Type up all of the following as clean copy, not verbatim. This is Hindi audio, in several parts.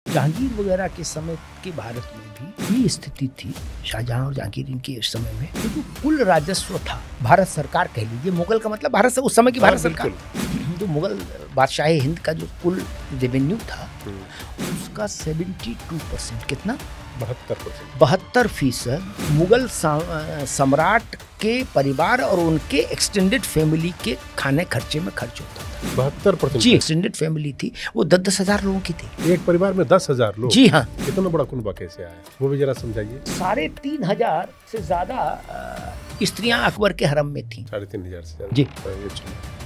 जहांगीर वगैरह के समय के भारत में भी ये स्थिति थी, शाहजहां और जहांगीर इनके समय में, जो कुल राजस्व था भारत सरकार कह लीजिए, मुगल का मतलब भारत से उस समय की भारत सरकार, जो मुगल बादशाह हिंद का जो कुल रेवेन्यू था उसका 72%, कितना 72% मुगल सम्राट के परिवार और उनके एक्सटेंडेड फैमिली के खाने खर्चे में खर्च होता था। 72% जी, एक्सटेंडेड फैमिली थी, वो 10-10 हजार लोगों की थी। एक परिवार में 10,000 लोग? जी हाँ। इतना बड़ा कुनबा कैसे आया, वो भी जरा समझाइए। 3,500 से ज्यादा स्त्रियां अकबर के हरम में थी। 3,500 से ज्यादा? जी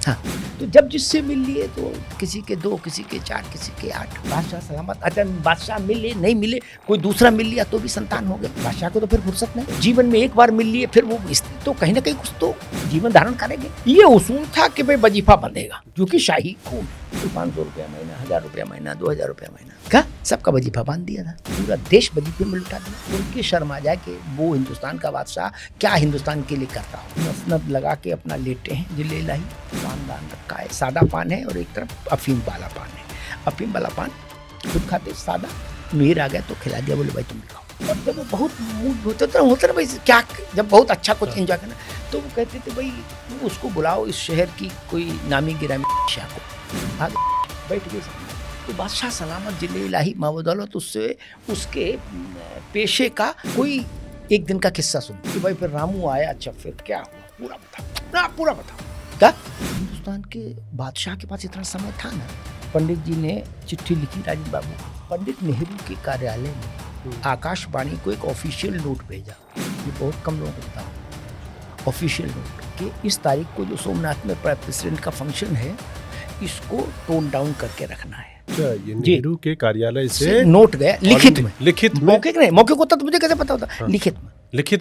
हाँ। तो जब जिससे मिल लिए तो किसी के 2, किसी के 4, किसी के 8। बादशाह सलामत, अच्छा बादशाह मिले नहीं मिले, कोई दूसरा मिल लिया तो भी संतान हो गए। बादशाह को तो फिर फुर्सत नहीं, जीवन में एक बार मिल लिए, फिर वो स्त्री तो कहीं ना कहीं कुछ तो जीवन धारण करेंगे। ये उसूल था कि भाई वजीफा बनेगा, क्योंकि शाही खून, 500 रुपया महीना, 1000 रुपया महीना, 2000 रुपया महीना का सबका वजीफा बांध दिया था, पूरा देश वजीफे में लुटा दिया। उनके शर्मा जाए कि वो हिंदुस्तान का बादशाह क्या हिंदुस्तान के लिए करता हो। मसनद लगा के अपना लेटे हैं, जिले लाही पान रखा है, सादा पान है और एक तरफ अफीम वाला पान है। अफीम वाला पान खुद खाते सादा, मीर आ गया तो खिला दिया, बोले भाई तुम भी खाओ। और जब वो बहुत मूड होता ना भाई क्या, जब बहुत अच्छा कुछ एंजॉय करना, तो वो कहते थे भाई उसको बुलाओ इस शहर की कोई नामी गिरामी शाह को, आगे बैठ गए। तो बादशाह सलामत जिले इलाही मावदौलत उससे उसके पेशे का कोई एक दिन का किस्सा सुन कि भाई फिर रामू आया, अच्छा फिर क्या हुआ, पूरा बता क्या। हिंदुस्तान के बादशाह के पास इतना समय था ना। पंडित जी ने चिट्ठी लिखी राजेंद्र बाबू, पंडित नेहरू के कार्यालय में आकाशवाणी को एक ऑफिशियल नोट भेजा, ये बहुत कम लोगों को पता, ऑफिशियल नोट कि इस तारीख को जो सोमनाथ में प्रेसिडेंट का फंक्शन है इसको टोन डाउन करके रखना है। ये नेहरू के कार्यालय से नोट गया लिखित में, मौके को तो मुझे कैसे पता होता। हाँ। लिखित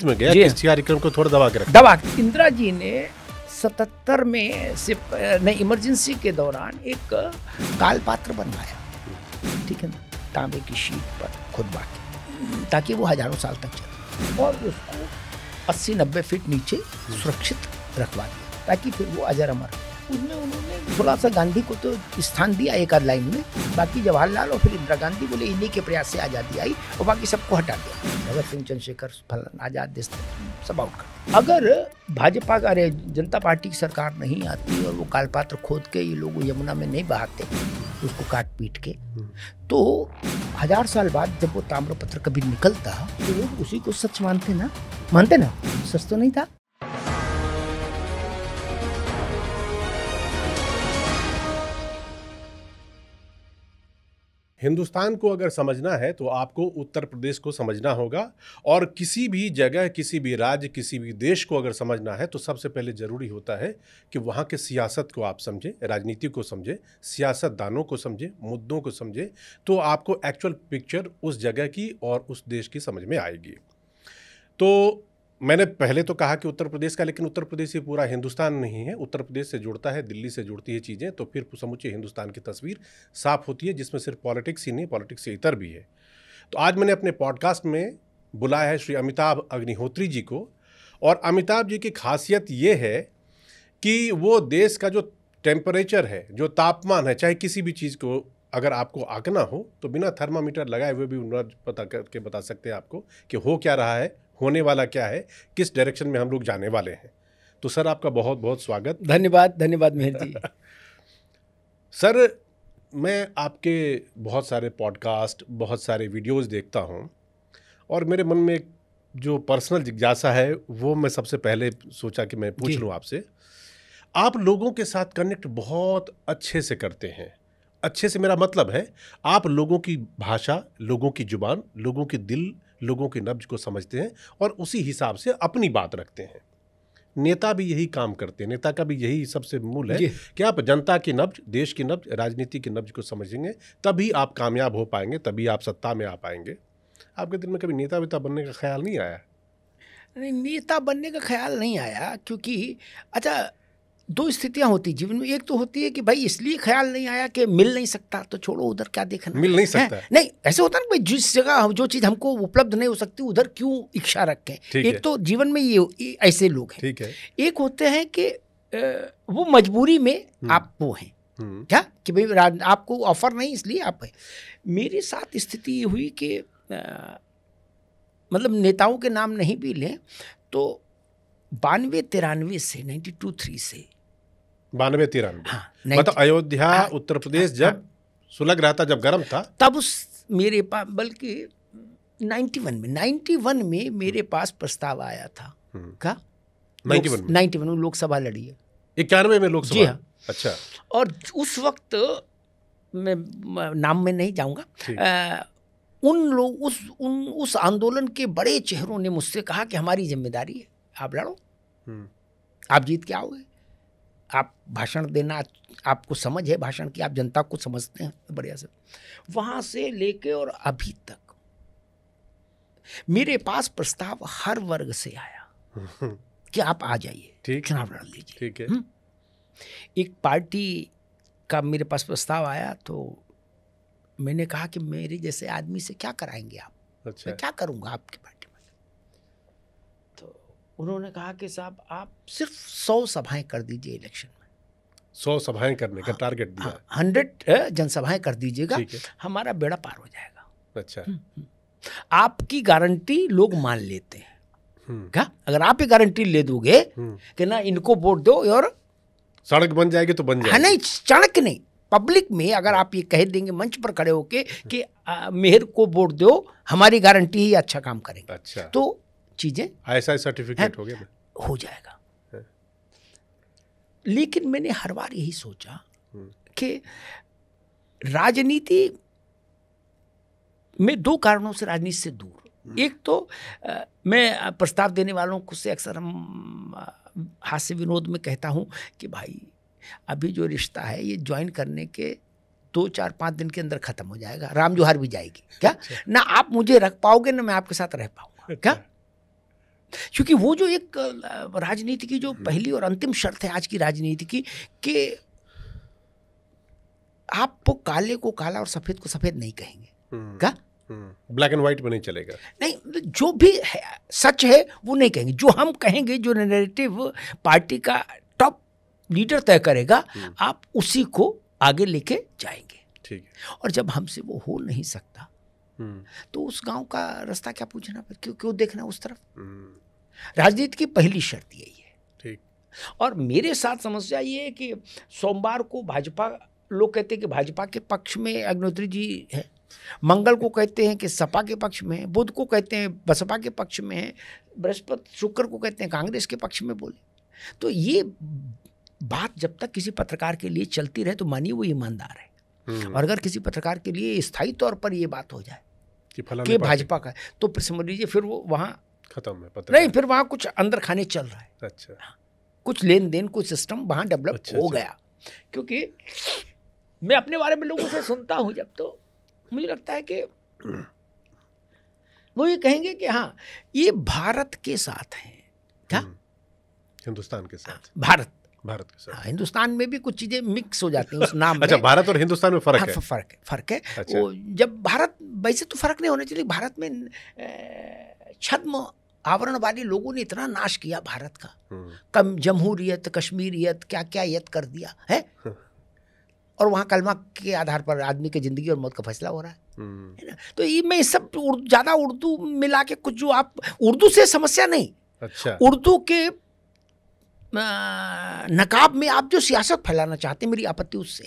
में गया, किस कार्यक्रम को थोड़ा दबा के रखा। इंदिरा जी ने 77 में से नहीं इमरजेंसी के दौरान एक कालपात्र बनवाया, ठीक है ना, तांबे की शीट पर खुदबा के, ताकि वो हजारों साल तक चले, और उसको 80-90 फीट नीचे सुरक्षित रखवा दिया ताकि फिर वो अजर अमर। उसमें उन्होंने थोड़ा सा गांधी को तो स्थान दिया एक आध लाइन में, बाकी जवाहरलाल और फिर इंदिरा गांधी बोले इन्हीं के प्रयास से आज़ादी आई, और बाकी सबको हटा दिया। भगत सिंह, चंद्रशेखर, फलन, आज़ाद देश सब आउट कर। अगर भाजपा का जनता पार्टी की सरकार नहीं आती और वो कालपात्र खोद के ये लोग यमुना में नहीं बहाते उसको काट पीट के, तो 1000 साल बाद जब वो ताम्रपत्र कभी निकलता तो लोग उसी को सच मानते ना, सच तो नहीं था। हिंदुस्तान को अगर समझना है तो आपको उत्तर प्रदेश को समझना होगा, और किसी भी जगह, किसी भी राज्य, किसी भी देश को अगर समझना है तो सबसे पहले ज़रूरी होता है कि वहाँ के सियासत को आप समझें, राजनीति को समझें, सियासतदानों को समझें, मुद्दों को समझें, तो आपको एक्चुअल पिक्चर उस जगह की और उस देश की समझ में आएगी। तो मैंने पहले तो कहा कि उत्तर प्रदेश का, लेकिन उत्तर प्रदेश ये पूरा हिंदुस्तान नहीं है। उत्तर प्रदेश से जुड़ता है, दिल्ली से जुड़ती है चीज़ें, तो फिर समूचे हिंदुस्तान की तस्वीर साफ होती है, जिसमें सिर्फ पॉलिटिक्स ही नहीं, पॉलिटिक्स से इतर भी है। तो आज मैंने अपने पॉडकास्ट में बुलाया है श्री अमिताभ अग्निहोत्री जी को, और अमिताभ जी की खासियत ये है कि वो देश का जो टेम्परेचर है, जो तापमान है, चाहे किसी भी चीज़ को अगर आपको आंकना हो तो बिना थर्मामीटर लगाए हुए भी पता करके बता सकते हैं आपको कि हो क्या रहा है, होने वाला क्या है, किस डायरेक्शन में हम लोग जाने वाले हैं। तो सर आपका बहुत बहुत स्वागत। धन्यवाद मेहर जी। सर, मैं आपके बहुत सारे पॉडकास्ट, बहुत सारे वीडियोस देखता हूं, और मेरे मन में जो पर्सनल जिज्ञासा है वो मैं सबसे पहले सोचा कि मैं पूछ लूं आपसे। आप लोगों के साथ कनेक्ट बहुत अच्छे से करते हैं। अच्छे से मेरा मतलब है आप लोगों की भाषा, लोगों की जुबान, लोगों के दिल, लोगों की नब्ज को समझते हैं और उसी हिसाब से अपनी बात रखते हैं। नेता भी यही काम करते हैं, नेता का भी यही सबसे मूल है कि आप जनता की नब्ज, देश की नब्ज, राजनीति की नब्ज को समझेंगे, तभी आप कामयाब हो पाएंगे, तभी आप सत्ता में आ पाएंगे। आपके दिल में कभी नेता वेता बनने का ख्याल नहीं आया? नहीं, नेता बनने का ख्याल नहीं आया, क्योंकि अच्छा 2 स्थितियां होती जीवन में। एक तो होती है कि भाई इसलिए ख्याल नहीं आया कि मिल नहीं सकता, तो छोड़ो उधर क्या देखना, मिल नहीं सकता है? नहीं, ऐसे होता है ना भाई, जिस जगह जो चीज़ हमको उपलब्ध नहीं हो सकती उधर क्यों इच्छा रखें। एक तो जीवन में ये ऐसे लोग हैं। ठीक है। एक होते हैं कि वो मजबूरी में आप वो हैं, क्या कि भाई आपको ऑफर नहीं इसलिए आप। मेरे साथ स्थिति ये हुई कि मतलब नेताओं के नाम नहीं भी लें तो 92-93 से 92-93 से 92-93 हाँ, मतलब अयोध्या हाँ, उत्तर प्रदेश हाँ, जब सुलग रहा था, जब गर्म था, तब उस मेरे पास बल्कि 91 में मेरे पास प्रस्ताव आया था। क्या 91 में लोकसभा लड़ी है, 91 में लोकसभा। जी हाँ। अच्छा। और उस वक्त मैं नाम में नहीं जाऊंगा, उन लोग उस आंदोलन के बड़े चेहरों ने मुझसे कहा कि हमारी जिम्मेदारी है, आप लड़ो, आप जीत के आओगे, आप भाषण देना, आपको समझ है भाषण की, आप जनता को समझते हैं बढ़िया से। वहां से लेके और अभी तक मेरे पास प्रस्ताव हर वर्ग से आया कि आप आ जाइए, चुनाव लड़ लीजिए। ठीक है। एक पार्टी का मेरे पास प्रस्ताव आया तो मैंने कहा कि मेरे जैसे आदमी से क्या कराएंगे आप? अच्छा। मैं क्या करूंगा आपकी पार्टी में? तो उन्होंने कहा कि साहब आप सिर्फ 100 सभाएं कर दीजिए इलेक्शन में। 100 सभाएं करने का टारगेट दिया। 100 जनसभाएं कर दीजिएगा, हमारा बेड़ा पार हो जाएगा। अच्छा। आपकी गारंटी लोग मान लेते हैं। क्या अगर आप ये गारंटी ले दोगे कि ना इनको वोट दो और सड़क बन जाएगी तो बन जाएगी। हाँ, नहीं सड़क नहीं, पब्लिक में अगर आप ये कह देंगे मंच पर खड़े होके कि मेहर को वोट दो, हमारी गारंटी ही अच्छा काम करेंगे। अच्छा। तो चीजें ऐसा सर्टिफिकेट हो गया ना, हो जाएगा। लेकिन मैंने हर बार यही सोचा कि राजनीति में दो कारणों से राजनीति से दूर। एक तो मैं प्रस्ताव देने वालों को से अक्सर हम हास्य विनोद में कहता हूं कि भाई अभी जो रिश्ता है ये ज्वाइन करने के 2-4-5 दिन के अंदर खत्म हो जाएगा, राम जोहार भी जाएगी। क्या ना आप मुझे रख पाओगे ना मैं आपके साथ रह पाऊंगा। क्या क्योंकि वो जो एक राजनीति की जो पहली और अंतिम शर्त है आज की राजनीति की कि आप काले को काला और सफेद को सफेद नहीं कहेंगे। क्या ब्लैक एंड व्हाइट में नहीं चलेगा। नहीं, जो भी है, सच है वो नहीं कहेंगे। जो हम कहेंगे, जो नैरेटिव पार्टी का टॉप लीडर तय करेगा, आप उसी को आगे लेके जाएंगे। ठीक है। और जब हमसे वो हो नहीं सकता तो उस गांव का रास्ता क्या पूछना, फिर क्यों देखना उस तरफ। राजनीति की पहली शर्त यही है। ठीक। और मेरे साथ समस्या ये है कि सोमवार को भाजपा, लोग कहते हैं कि भाजपा के पक्ष में अग्निहोत्री जी है, मंगल को कहते हैं कि सपा के पक्ष में है, बुध को कहते हैं बसपा के पक्ष में है, बृहस्पति शुक्र को कहते हैं कांग्रेस के पक्ष में बोले। तो ये बात जब तक किसी पत्रकार के लिए चलती रहे तो मानिए वो ईमानदार है। और अगर किसी पत्रकार के लिए स्थायी तौर पर ये बात हो जाए कि भाजपा का है, तो फिर समझ लीजिए फिर वो वहाँ खत्म है। नहीं, फिर वहाँ कुछ अंदर खाने चल रहा है। अच्छा। कुछ लेन देन, कुछ सिस्टम वहाँ डेवलप हो गया। क्योंकि मैं अपने बारे में लोगों से सुनता हूँ जब, तो मुझे लगता है कि वो ये कहेंगे कि हाँ ये भारत के साथ हैं। क्या हिंदुस्तान के साथ? भारत के साथ। हाँ, हिंदुस्तान में भी कुछ चीजें मिक्स हो जाती हैं उस नाम में। अच्छा, भारत और हिंदुस्तान में फर्क है? फर्क है। अच्छा। वो जब भारत, वैसे तो फर्क नहीं होना चाहिए, भारत में छद्म आवरण वाले लोगों ने इतना नाश किया भारत का, कम जमहूरियत, कश्मीरियत, क्या क्या यत कर दिया है। और वहाँ कलमा के आधार पर आदमी की जिंदगी और मौत का फैसला हो रहा है ना। तो ये मैं सब ज्यादा उर्दू मिला के कुछ, जो आप उर्दू से समस्या नहीं। अच्छा। उर्दू के नकाब में आप जो सियासत फैलाना चाहते हैं, मेरी आपत्ति उससे।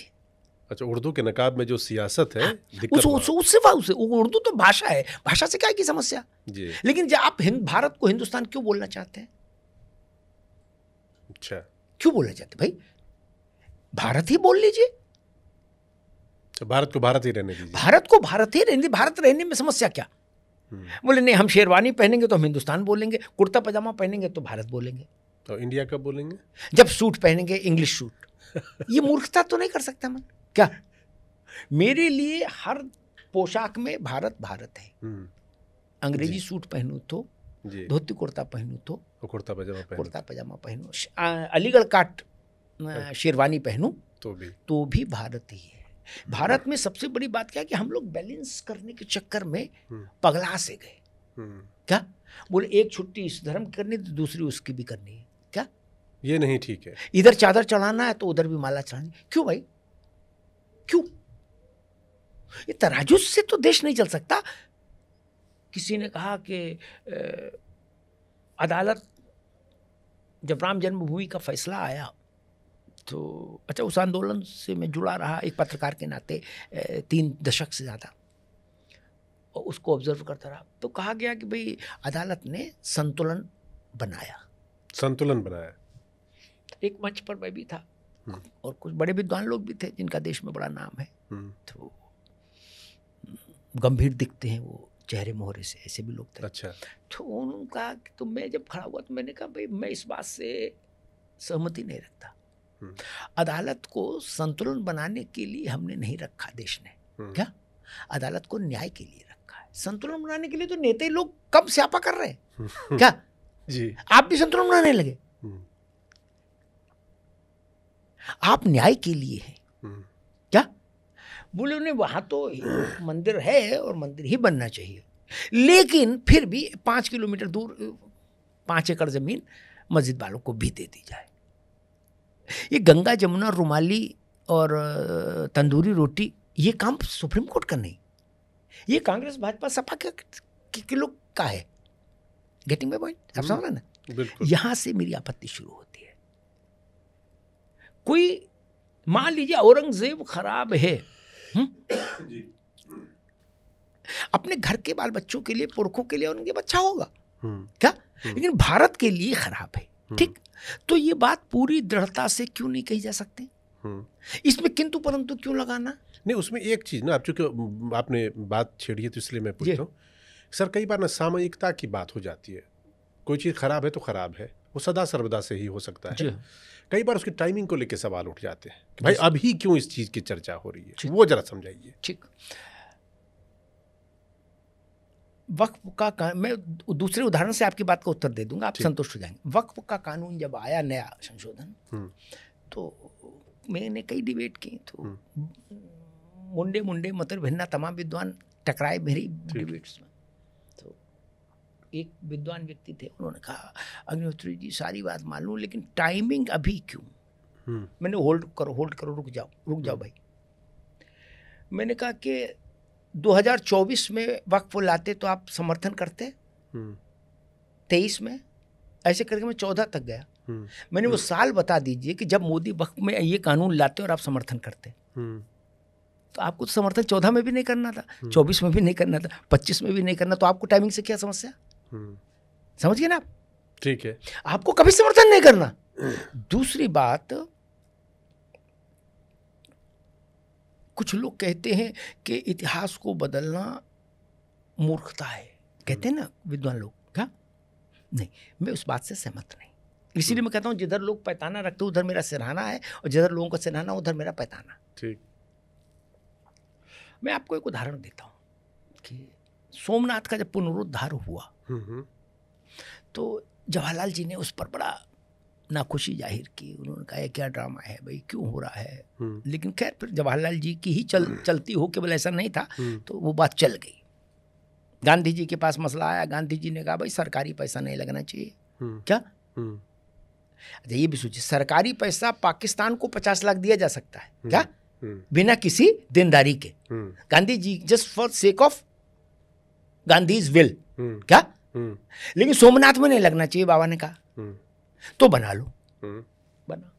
अच्छा, उर्दू के नकाब में जो सियासत है, उससे उर्दू तो भाषा है, भाषा से क्या की समस्या जी। लेकिन जब आप भारत को हिंदुस्तान क्यों बोलना चाहते हैं? अच्छा, क्यों बोलना चाहते भाई? भारत ही बोल लीजिए। भारत को भारत ही रहने दीजिए। भारत को भारत ही रहने, भारत रहने में समस्या क्या? बोले नहीं, हम शेरवानी पहनेंगे तो हम हिंदुस्तान बोलेंगे, कुर्ता पजामा पहनेंगे तो भारत बोलेंगे। तो इंडिया कब बोलेंगे? जब सूट पहनेंगे, इंग्लिश सूट। ये मूर्खता तो नहीं कर सकता मैं क्या? मेरे लिए हर पोशाक में भारत भारत है। अंग्रेजी सूट पहनूं तो, धोती कुर्ता पहनूं तो, कुर्ता पजामा पहनूं, अलीगढ़ काट शेरवानी पहनूं तो भी भारत ही है। भारत में सबसे बड़ी बात क्या है कि हम लोग बैलेंस करने के चक्कर में पगला से गए। क्या बोले, एक छुट्टी इस धर्म की करनी तो दूसरी उसकी भी करनी है। क्या ये नहीं ठीक है? इधर चादर चढ़ाना है तो उधर भी माला चढ़ानी। क्यों भाई? क्यों? ये तराजू से तो देश नहीं चल सकता। किसी ने कहा कि अदालत, जब राम जन्मभूमि का फैसला आया तो अच्छा, उस आंदोलन से मैं जुड़ा रहा एक पत्रकार के नाते 3 दशक से ज़्यादा, और उसको ऑब्जर्व करता रहा। तो कहा गया कि भाई अदालत ने संतुलन बनाया। एक मंच पर मैं भी था और कुछ बड़े विद्वान लोग भी थे जिनका देश में बड़ा नाम है, तो गंभीर दिखते हैं वो चेहरे मोहरे से, ऐसे भी लोग थे। अच्छा। तो उन्होंने कहा कि, तो मैं जब खड़ा हुआ तो मैंने कहा भाई मैं इस बात से सहमति नहीं रखता। अदालत को संतुलन बनाने के लिए हमने नहीं रखा देश ने। क्या? अदालत को न्याय के लिए रखा है। संतुलन बनाने के लिए तो नेता लोग कब स्यापा कर रहे हैं क्या? जी, आप भी संतुलन बनाने लगे। आप न्याय के लिए हैं क्या? बोले उन्हें वहां तो मंदिर है और मंदिर ही बनना चाहिए, लेकिन फिर भी 5 किलोमीटर दूर 5 एकड़ जमीन मस्जिद वालों को भी दे दी जाए। ये गंगा जमुना रुमाली और तंदूरी रोटी, ये काम सुप्रीम कोर्ट का नहीं, ये कांग्रेस भाजपा सपा के लोग का है। Getting my point? आप समझ रहे ना? बिल्कुल। यहां से मेरी आपत्ति शुरू होती है। कोई मान लीजिए औरंगजेब खराब है, अपने घर के बाल बच्चों के लिए, पुरखों के लिए उनके बच्चा होगा क्या, लेकिन भारत के लिए खराब है। ठीक, तो ये बात पूरी दृढ़ता से क्यों नहीं कही जा सकती? इसमें किंतु परंतु क्यों लगाना? नहीं, उसमें एक चीज ना, आप चूंकि आपने बात छेड़ी है तो इसलिए मैं पूछता हूँ सर, कई बार ना सामयिकता की बात हो जाती है। कोई चीज खराब है तो खराब है, वो सदा सर्वदा से ही हो सकता है। कई बार उसकी टाइमिंग को लेकर सवाल उठ जाते हैं कि भाई अभी क्यों इस चीज की चर्चा हो रही है, वो जरा समझाइए। ठीक, वक्फ का मैं दूसरे उदाहरण से आपकी बात का उत्तर दे दूंगा, आप संतुष्ट हो जाएंगे। वक्फ का कानून जब आया, नया संशोधन, तो मैंने कई डिबेट की, तो मुंडे मतलब भिन्ना तमाम विद्वान टकराए मेरी डिबेट्स में। तो एक विद्वान व्यक्ति थे, उन्होंने कहा अग्निहोत्री जी सारी बात मान लूं, लेकिन टाइमिंग अभी क्यों? मैंने होल्ड करो, रुक जाओ भाई। मैंने कहा कि 2024 में वक्फ लाते तो आप समर्थन करते, 23 में, ऐसे करके मैं 14 तक गया। मैंने वो साल बता दीजिए कि जब मोदी वक्फ में ये कानून लाते और आप समर्थन करते, तो आपको तो समर्थन 14 में भी नहीं करना था, 24 में भी नहीं करना था, 25 में भी नहीं करना, तो आपको टाइमिंग से क्या समस्या? समझ गए ना आप? ठीक है, आपको कभी समर्थन नहीं करना। दूसरी बात, कुछ लोग कहते हैं कि इतिहास को बदलना मूर्खता है, कहते हैं ना विद्वान लोग। क्या? नहीं, मैं उस बात से सहमत नहीं। इसीलिए मैं कहता हूं जिधर लोग पैताना रखते उधर मेरा सिरहाना है, और जिधर लोगों का सिरहाना उधर मेरा पैताना। ठीक, मैं आपको एक उदाहरण देता हूं कि सोमनाथ का जब पुनरुद्धार हुआ तो जवाहरलाल जी ने उस पर बड़ा नाखुशी जाहिर की। उन्होंने कहा क्या ड्रामा है भाई, क्यों हो रहा है? लेकिन खैर फिर जवाहरलाल जी की ही चलती हो, केवल ऐसा नहीं था, तो वो बात चल गई। गांधी जी के पास मसला आया, गांधी जी ने कहा भाई सरकारी पैसा नहीं लगना चाहिए। क्या? अच्छा, ये भी सोचिए, सरकारी पैसा पाकिस्तान को 50 लाख दिया जा सकता है क्या, बिना किसी देनदारी के। Gandhi ji just for sake of Gandhi's will, क्या? लेकिन सोमनाथ में नहीं लगना चाहिए, बाबा ने कहा, तो बना लो। बना।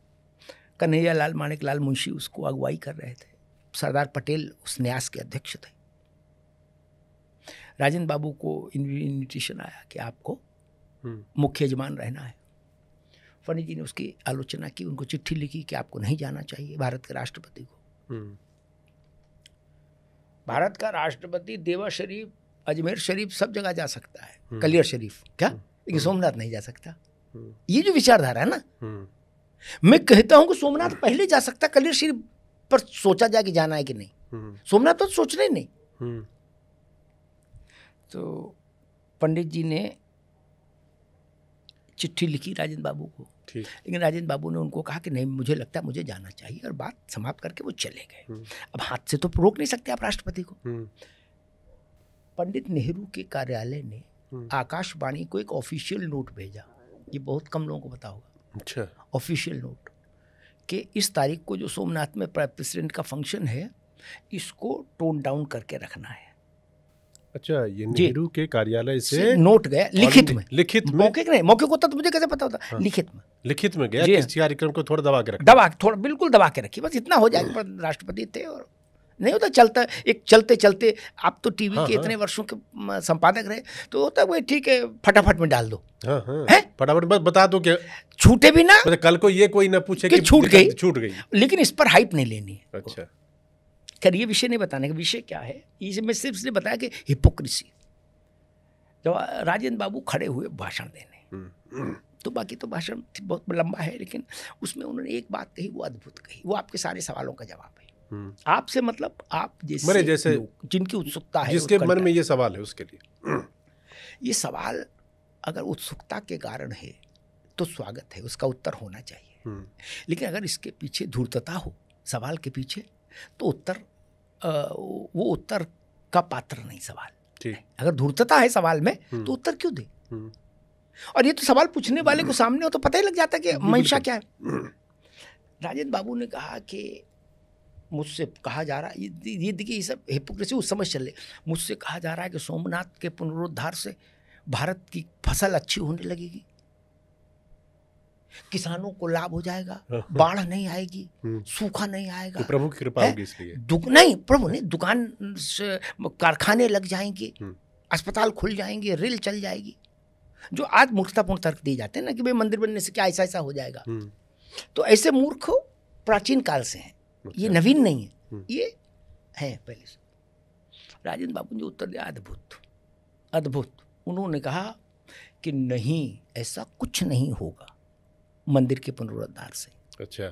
कन्हैया लाल माणिक लाल मुंशी उसको अगुवाई कर रहे थे, सरदार पटेल उस न्यास के अध्यक्ष थे। राजेंद्र बाबू को इन्विटेशन आया कि आपको मुख्य यजमान रहना है। फनी जी ने उसकी आलोचना की, उनको चिट्ठी लिखी कि आपको नहीं जाना चाहिए, भारत के राष्ट्रपति को। भारत का राष्ट्रपति देवा शरीफ, अजमेर शरीफ सब जगह जा सकता है, कलियर शरीफ, क्या? लेकिन सोमनाथ नहीं जा सकता। ये जो विचारधारा है ना, मैं कहता हूं कि सोमनाथ पहले जा सकता, कलियर शरीफ पर सोचा जाए कि जाना है कि नहीं। सोमनाथ तो सोचना ही नहीं। तो पंडित जी ने चिट्ठी लिखी राजेंद्र बाबू को, लेकिन राजेंद्र बाबू ने उनको कहा कि नहीं, मुझे लगता है मुझे जाना चाहिए, और बात समाप्त करके वो चले गए। अब हाथ से तो रोक नहीं सकते आप राष्ट्रपति को। पंडित नेहरू के कार्यालय ने आकाशवाणी को एक ऑफिशियल नोट भेजा, ये बहुत कम लोगों को पता होगा। अच्छा, ऑफिशियल नोट कि इस तारीख को जो सोमनाथ में प्रेसिडेंट का फंक्शन है, इसको टोन डाउन करके रखना है। अच्छा, ये नेहरू के कार्यालय से नोट गया लिखित में। लिखित में? मौखिक नहीं, मौखिक होता तो मुझे कैसे पता होता। हाँ। लिखित में, लिखित में गया कि इस कार्यक्रम को थोड़ा दबा के रखा, दबा थोड़ा बिल्कुल दबा के रखी, बस इतना हो जाएगा। पर राष्ट्रपति थे और नहीं होता चलता एक चलते चलते। आप तो टीवी के इतने वर्षों के संपादक रहे तो होता है, ठीक है फटाफट में डाल दो। फटाफट बस बता दो कि छूटे भी ना, कल को ये कोई ना पूछे कि छूट गई। लेकिन इस पर हाइप नहीं लेनी है। अच्छा, खैर ये विषय नहीं बताने का, विषय क्या है इसे मैं सिर्फ इसलिए बताया कि हिपोक्रेसी। जब राजेंद्र बाबू खड़े हुए भाषण देने, तो बाकी तो भाषण बहुत लंबा है, लेकिन उसमें उन्होंने एक बात कही, वो अद्भुत कही, वो आपके सारे सवालों का जवाब है। आपसे मतलब आप जैसे जिनकी उत्सुकता है, जिसके मन में ये सवाल है उसके लिए ये सवाल अगर उत्सुकता के कारण है तो स्वागत है, उसका उत्तर होना चाहिए। लेकिन अगर इसके पीछे धूर्तता हो सवाल के पीछे, तो उत्तर वो उत्तर का पात्र नहीं सवाल। अगर धूर्तता है सवाल में तो उत्तर क्यों दे? और ये तो सवाल पूछने वाले को सामने हो तो पता ही लग जाता है कि मंशा क्या है। राजेंद्र बाबू ने कहा कि मुझसे कहा जा रहा है, ये देखिए ये सब हिपोक्रेसी उस समय चले, मुझसे कहा जा रहा है कि सोमनाथ के पुनरुद्धार से भारत की फसल अच्छी होने लगेगी, किसानों को लाभ हो जाएगा, बाढ़ नहीं आएगी, सूखा नहीं आएगा, तो प्रभु की कृपा होगी इसलिए। नहीं प्रभु नहीं, दुकान से कारखाने लग जाएंगे, अस्पताल खुल जाएंगे, रेल चल जाएगी, जो आज मूर्खतापूर्ण तर्क दिए जाते हैं ना कि भाई मंदिर बनने से क्या ऐसा ऐसा हो जाएगा। तो ऐसे मूर्ख प्राचीन काल से हैं, ये नवीन नहीं है, ये है पहले से। राजेंद्र बाबू ने उत्तर दिया अद्भुत अद्भुत। उन्होंने कहा कि नहीं, ऐसा कुछ नहीं होगा मंदिर के पुनरुद्धार से। अच्छा,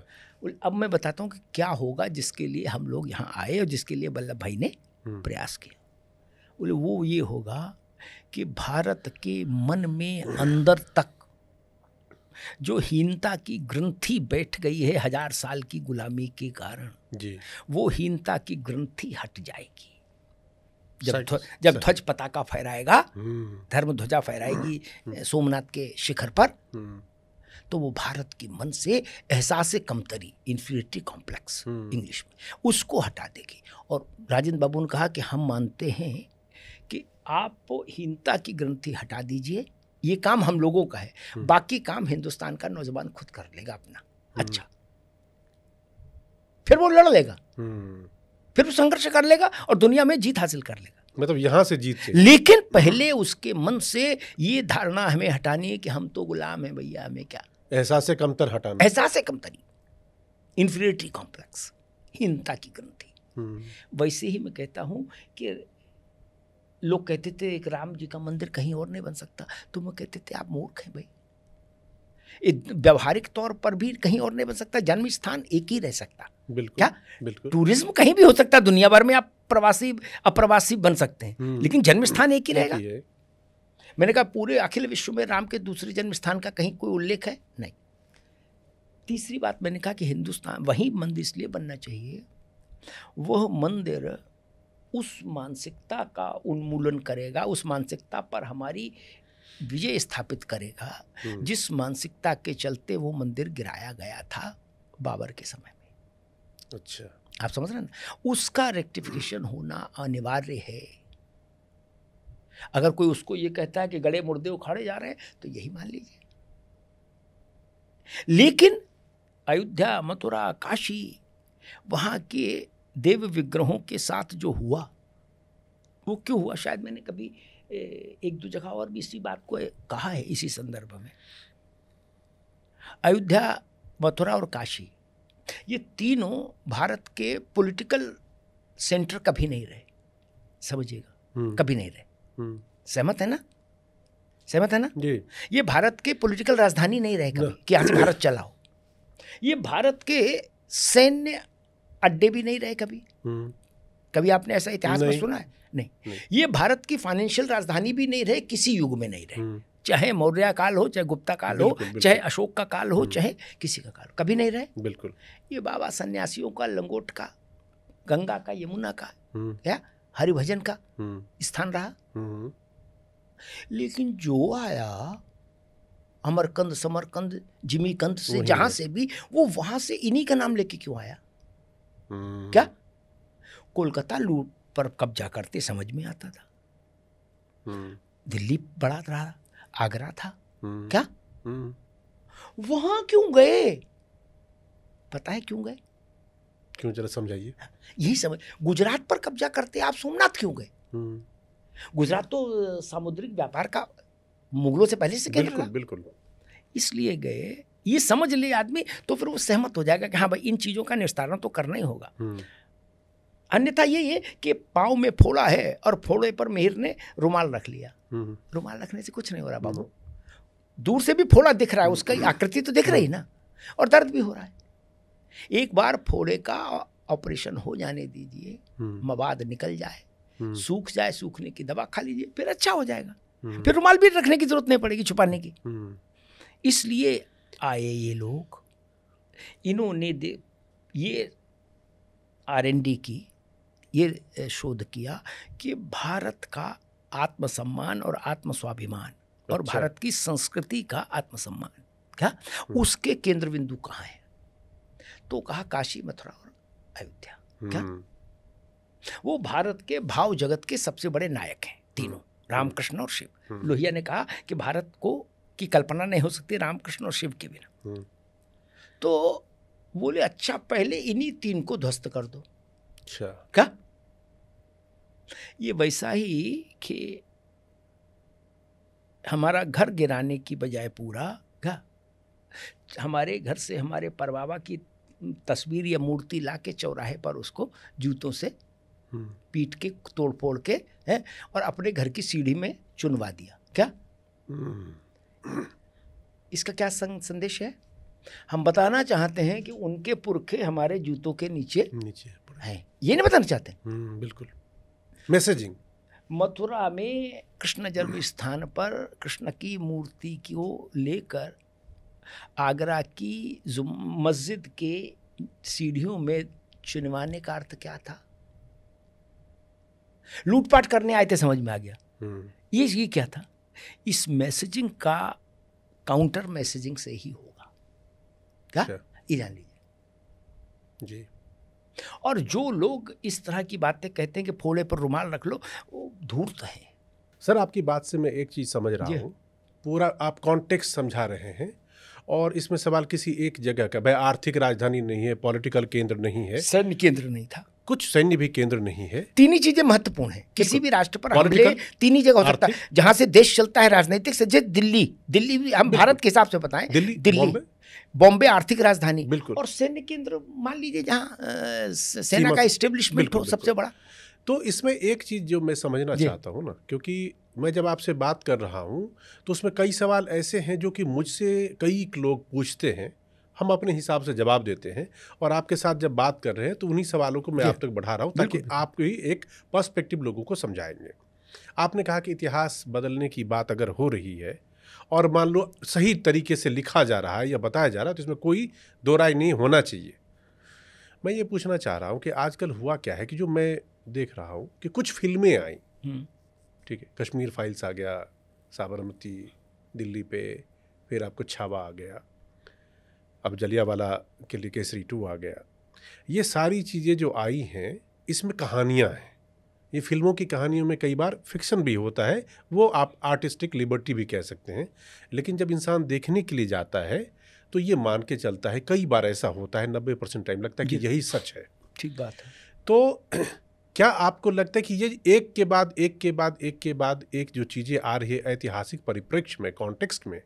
अब मैं बताता हूँ कि क्या होगा जिसके लिए हम लोग यहाँ आए और जिसके लिए वल्लभ भाई ने प्रयास किया। बोले वो ये होगा कि भारत के मन में अंदर तक जो हीनता की ग्रंथि बैठ गई है 1000 साल की गुलामी के कारण जी, वो हीनता की ग्रंथि हट जाएगी। जब ध्वज पताका फहराएगा, धर्म ध्वजा फहराएगी सोमनाथ के शिखर पर, तो वो भारत के मन से एहसास कमतरी, इंफीरियरिटी कॉम्प्लेक्स इंग्लिश में, उसको हटा देगी। और राजेंद्र बाबू ने कहा कि हम मानते हैं कि आप हीनता की ग्रंथि हटा दीजिए, ये काम हम लोगों का है, बाकी काम हिंदुस्तान का नौजवान खुद कर लेगा अपना। अच्छा, फिर वो लड़ लेगा, फिर वो संघर्ष कर लेगा और दुनिया में जीत हासिल कर लेगा, मतलब यहां से जीत से। लेकिन पहले उसके मन से ये धारणा हमें हटानी है कि हम तो गुलाम हैं भैया, हमें क्या, एहसास कमतर हटाना, एहसास कमतरी, इंफीरियरिटी कॉम्प्लेक्स, हीनता की ग्रंथि। वैसे ही मैं कहता हूं कि लोग कहते थे एक राम जी का मंदिर कहीं और नहीं बन सकता, तो मैं कहते थे आप मूर्ख हैं भाई, व्यवहारिक तौर पर भी कहीं और नहीं बन सकता, जन्म स्थान एक ही रह सकता। बिल्कुल, क्या बिल्कुल, टूरिज्म कहीं भी हो सकता है, दुनिया भर में आप प्रवासी अप्रवासी बन सकते हैं, लेकिन जन्म स्थान एक ही रहेगा। मैंने कहा पूरे अखिल विश्व में राम के दूसरे जन्म स्थान का कहीं कोई उल्लेख है? नहीं। तीसरी बात मैंने कहा कि हिंदुस्तान वही मंदिर इसलिए बनना चाहिए, वह मंदिर उस मानसिकता का उन्मूलन करेगा, उस मानसिकता पर हमारी विजय स्थापित करेगा जिस मानसिकता के चलते वो मंदिर गिराया गया था बाबर के समय में। अच्छा, आप समझ रहे हैं ना, उसका रेक्टिफिकेशन होना अनिवार्य है। अगर कोई उसको ये कहता है कि गड़े मुर्दे उखाड़े जा रहे हैं, तो यही मान लीजिए। लेकिन अयोध्या, मथुरा, काशी, वहाँ के देव विग्रहों के साथ जो हुआ वो क्यों हुआ? शायद मैंने कभी एक दो जगह और भी इसी बात को कहा है इसी संदर्भ में। अयोध्या, मथुरा और काशी, ये तीनों भारत के पॉलिटिकल सेंटर कभी नहीं रहे, समझिएगा, कभी नहीं रहे। सहमत है ना? सहमत है ना जी? ये भारत के पॉलिटिकल राजधानी नहीं रहे कभी कि आज भारत चला हो। ये भारत के सैन्य अड्डे भी नहीं रहे कभी। कभी आपने ऐसा इतिहास में सुना है? नहीं। ये भारत की फाइनेंशियल राजधानी भी नहीं रहे, किसी युग में नहीं रहे, चाहे मौर्य काल हो, चाहे गुप्ता काल हो, चाहे अशोक का काल हो, चाहे किसी का काल, कभी नहीं रहे। बिल्कुल। ये बाबा सन्यासियों का, लंगोट का, गंगा का, यमुना का, या हरिभजन का स्थान रहा। लेकिन जो आया अमरकंद, समरकंद, जिमीकंद से, जहां से भी, वो वहां से इन्हीं का नाम लेके क्यों आया? क्या कोलकाता लूट पर कब्जा करते समझ में आता था, दिल्ली बड़ा रहा, आगरा था, क्या वहां क्यों गए? पता है क्यों गए? क्यों, जरा समझाइए। यही समझ, गुजरात पर कब्जा करते आप सोमनाथ क्यों गए? गुजरात तो सामुद्रिक व्यापार का मुगलों से पहले से केंद्र बिल्कुल था। बिल्कुल। इसलिए गए, ये समझ ले आदमी तो फिर वो सहमत हो जाएगा कि हाँ भाई इन चीजों का निस्तारण तो करना ही होगा। अन्यथा ये है कि पाँव में फोड़ा है और फोड़े पर मिहिर ने रुमाल रख लिया। रुमाल रखने से कुछ नहीं हो रहा बाबू, दूर से भी फोड़ा दिख रहा है, उसका आकृति तो दिख रही ना, और दर्द भी हो रहा है। एक बार फोड़े का ऑपरेशन हो जाने दीजिए, मवाद निकल जाए, सूख जाए, सूखने की दवा खा लीजिए, फिर अच्छा हो जाएगा, फिर रुमाल भी रखने की जरूरत नहीं पड़ेगी छुपाने की। इसलिए आए ये लोग, इन्होंने ये R&D की, ये शोध किया कि भारत का आत्मसम्मान और आत्मस्वाभिमान और भारत की संस्कृति का आत्मसम्मान क्या उसके केंद्र बिंदु कहाँ है? तो कहा काशी, मथुरा और अयोध्या। क्या वो भारत के भाव जगत के सबसे बड़े नायक हैं तीनों, रामकृष्ण और शिव। लोहिया ने कहा कि भारत को की कल्पना नहीं हो सकती रामकृष्ण और शिव के बिना। तो बोले अच्छा पहले इन्हीं तीन को ध्वस्त कर दो। अच्छा, क्या ये वैसा ही कि हमारा घर गिराने की बजाय पूरा क्या हमारे घर से हमारे परबाबा की तस्वीर या मूर्ति ला के चौराहे पर उसको जूतों से पीट के तोड़ फोड़ के है और अपने घर की सीढ़ी में चुनवा दिया। क्या इसका क्या संदेश है? हम बताना चाहते हैं कि उनके पुरखे हमारे जूतों के नीचे हैं, ये नहीं बताना चाहते। बिल्कुल मैसेजिंग। मथुरा में कृष्ण जन्म स्थान पर कृष्ण की मूर्ति को लेकर आगरा की मस्जिद के सीढ़ियों में चुनवाने का अर्थ क्या था? लूटपाट करने आए थे, समझ में आ गया। ये क्या था? इस मैसेजिंग का काउंटर मैसेजिंग से ही होगा। क्या ये जान लीजिए जी। और जो लोग इस तरह की बातें कहते हैं कि फोड़े पर रुमाल रख लो, वो धूर्त है। सर आपकी बात से मैं एक चीज समझ रहा हूँ, पूरा आप कॉन्टेक्स्ट समझा रहे हैं और इसमें सवाल किसी एक जगह का, भाई आर्थिक राजधानी नहीं है, पॉलिटिकल केंद्र नहीं है, सैन्य केंद्र नहीं था, कुछ सैन्य भी केंद्र नहीं है। तीन ही चीजें महत्वपूर्ण है किसी भी राष्ट्र पर हमले, तीन ही जगह हो सकता है जहां से देश चलता है राजनीतिक से। दिल्ली भी हम भारत के हिसाब से बताएं, दिल्ली बॉम्बे आर्थिक राजधानी, और सैन्य केंद्र मान लीजिए जहां सेना का एस्टेब्लिशमेंट हो सबसे बड़ा। तो इसमें एक चीज जो मैं समझना चाहता हूं ना, क्योंकि मैं जब आपसे बात कर रहा हूं तो उसमें कई सवाल ऐसे हैं जो कि मुझसे कई लोग पूछते हैं, हम अपने हिसाब से जवाब देते हैं, और आपके साथ जब बात कर रहे हैं तो उन्हीं सवालों को मैं आप तक बढ़ा रहा हूं ताकि आप ही एक पर्सपेक्टिव लोगों को समझाएंगे। आपने कहा कि इतिहास बदलने की बात अगर हो रही है और मान लो सही तरीके से लिखा जा रहा है या बताया जा रहा है तो इसमें कोई दो राय नहीं होना चाहिए। मैं ये पूछना चाह रहा हूँ कि आजकल हुआ क्या है कि जो मैं देख रहा हूँ कि कुछ फिल्में आई, ठीक है, कश्मीर फाइल्स आ गया, साबरमती दिल्ली पे, फिर आपको छावा आ गया, अब जलियांवाला किले केसरी 2 आ गया। ये सारी चीज़ें जो आई हैं इसमें कहानियाँ हैं, ये फिल्मों की कहानियों में कई बार फिक्शन भी होता है, वो आप आर्टिस्टिक लिबर्टी भी कह सकते हैं, लेकिन जब इंसान देखने के लिए जाता है तो ये मान के चलता है, कई बार ऐसा होता है 90% टाइम लगता है कि यही सच है। ठीक बात है। तो क्या आपको लगता है कि ये एक के बाद एक के बाद एक के बाद एक जो चीज़ें आ रही है ऐतिहासिक परिप्रेक्ष्य में, कॉन्टेक्स्ट में,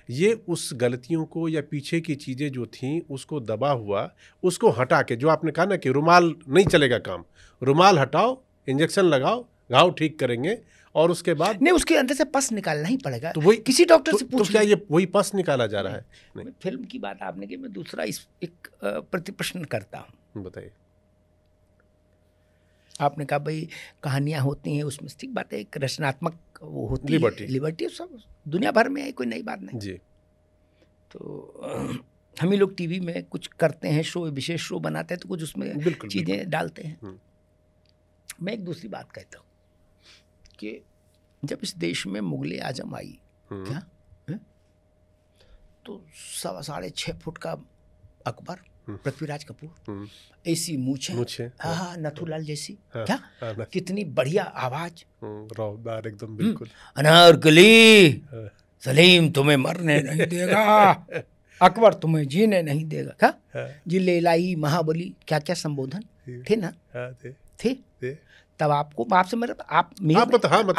ये उस गलतियों को या पीछे की चीज़ें जो थीं उसको दबा हुआ, उसको हटा के, जो आपने कहा ना कि रुमाल नहीं चलेगा काम, रुमाल हटाओ, इंजेक्शन लगाओ, घाव ठीक करेंगे, और उसके बाद नहीं, उसके अंदर से पस निकालना ही पड़ेगा। तो वही किसी डॉक्टर से पूछ तो क्या ये वही पस निकाला जा रहा है? नहीं। फिल्म की बात आपने की, मैं दूसरा एक प्रतिप्रश्न करता हूँ। बताइए। आपने कहा भाई कहानियाँ होती हैं उसमें, ठीक बात है, एक रचनात्मक वो होती है, लिबर्टी सब दुनिया भर में है, कोई नई बात नहीं जी। तो हम ही लोग टीवी में कुछ करते हैं, शो, विशेष शो बनाते हैं तो कुछ उसमें चीज़ें डालते हैं। मैं एक दूसरी बात कहता हूँ कि जब इस देश में मुगले आजम आई क्या तो 6.25 फुट का अकबर, पृथ्वीराज कपूर, ऐसी मूछें, हाँ नथुलाल जैसी, क्या कितनी बढ़िया आवाज, रौदार एकदम बिल्कुल। अनारकली, सलीम तुम्हें मरने नहीं देगा, अकबर तुम्हें जीने नहीं देगा, क्या जिले इलाही महाबली, क्या क्या संबोधन थे ना, थे। तब आपको आपसे मेरे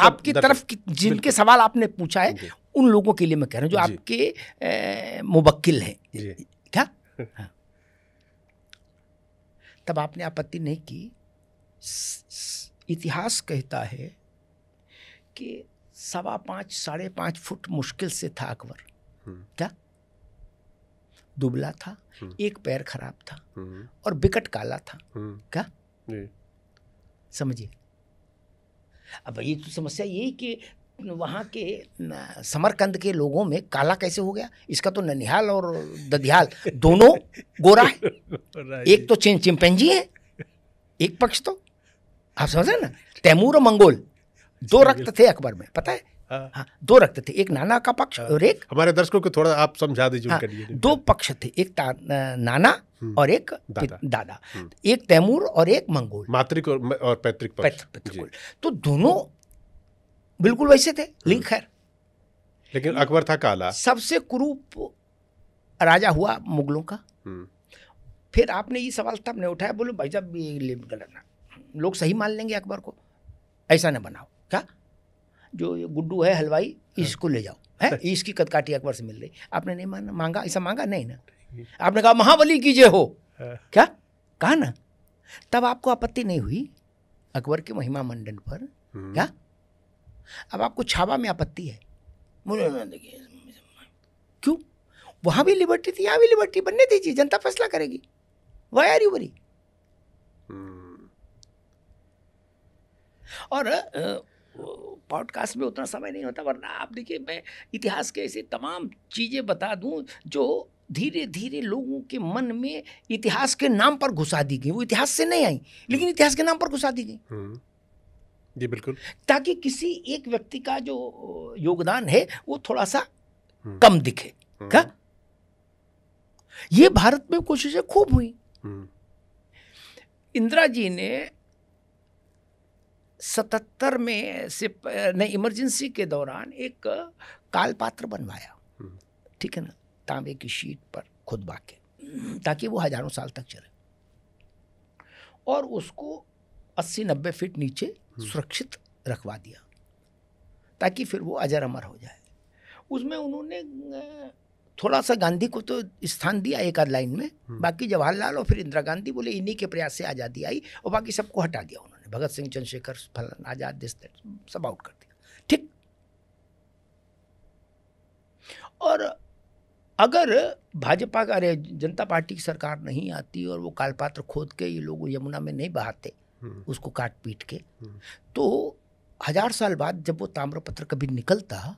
आपकी तरफ जिनके सवाल आपने पूछा है उन लोगों के लिए मैं कह रहा हूँ जो आपके मुवक्किल हैं, क्या हाँ। तब आपने आपत्ति नहीं की। इतिहास कहता है कि 5.25 साढ़े 5 फुट मुश्किल से था अकबर, क्या दुबला था, एक पैर खराब था और बिकट काला था, क्या समझिए। अब ये तो समस्या यही कि वहाँ के समरकंद के लोगों में काला कैसे हो गया, इसका तो ननिहाल और ददियाल दोनों गोरा है, एक तो चिंपैंजी है, एक पक्ष तो आप समझ रहे ना, तैमूर और मंगोल, 2 रक्त थे अकबर में, पता है, हाँ 2 रक्त थे, एक नाना का पक्ष और एक, हमारे दर्शकों को थोड़ा आप समझा दीजिए उनके लिए। 2 पक्ष थे, एक नाना और एक दादा, एक तैमूर और एक मंगोल, मातृक और पैतृक पक्ष। तो दोनों बिल्कुल वैसे थे, लिंक खैर, लेकिन अकबर था काला। सबसे कुरूप राजा हुआ मुगलों का। फिर आपने ये सवाल तब नहीं उठाया, बोलो भाई साहब ये गलत ना, लोग सही मान लेंगे अकबर को, ऐसा ना बनाओ, क्या जो ये गुड्डू है हलवाई इसको ले जाओ, है इसकी कदकाठी अकबर से मिल रही, आपने नहीं मांगा, ऐसा मांगा नहीं ना, आपने कहा महाबली की जय हो, क्या कहा ना, तब आपको आपत्ति नहीं हुई अकबर के महिमा मंडन पर, क्या अब आपको छावा में आपत्ति है, क्यों, वहां भी लिबर्टी थी, यहाँ भी लिबर्टी, बनने दीजिए, जनता फैसला करेगी, वाई आर यू वरी। और पॉडकास्ट में उतना समय नहीं होता, वरना आप देखिए मैं इतिहास के ऐसे तमाम चीज़ें बता दूं जो धीरे धीरे लोगों के मन में इतिहास के नाम पर घुसा दी गई, वो इतिहास से नहीं आई लेकिन इतिहास के नाम पर घुसा दी गई। जी बिल्कुल, ताकि किसी एक व्यक्ति का जो योगदान है वो थोड़ा सा कम दिखे, क्या ये भारत में कोशिशें खूब हुई। इंदिरा जी ने 77 में से नहीं इमरजेंसी के दौरान एक कालपात्र बनवाया, ठीक है ना, तांबे की शीट पर खुदबा के, ताकि वो हजारों साल तक चले, और उसको 80-90 फीट नीचे सुरक्षित रखवा दिया ताकि फिर वो अजर अमर हो जाए। उसमें उन्होंने थोड़ा सा गांधी को तो स्थान दिया एक आध लाइन में, बाकी जवाहरलाल और फिर इंदिरा गांधी बोले इन्हीं के प्रयास से आज़ादी आई, और बाकी सबको हटा दिया उन्होंने, भगत सिंह, चंद्रशेखर, फलन, आज़ाद, दिस सब आउट कर दिया, ठीक। और अगर भाजपा का जनता पार्टी की सरकार नहीं आती और वो कालपात्र खोद के ये लोग यमुना में नहीं बहाते उसको काट पीट के, तो 1000 साल बाद जब वो ताम्रपत्र कभी निकलता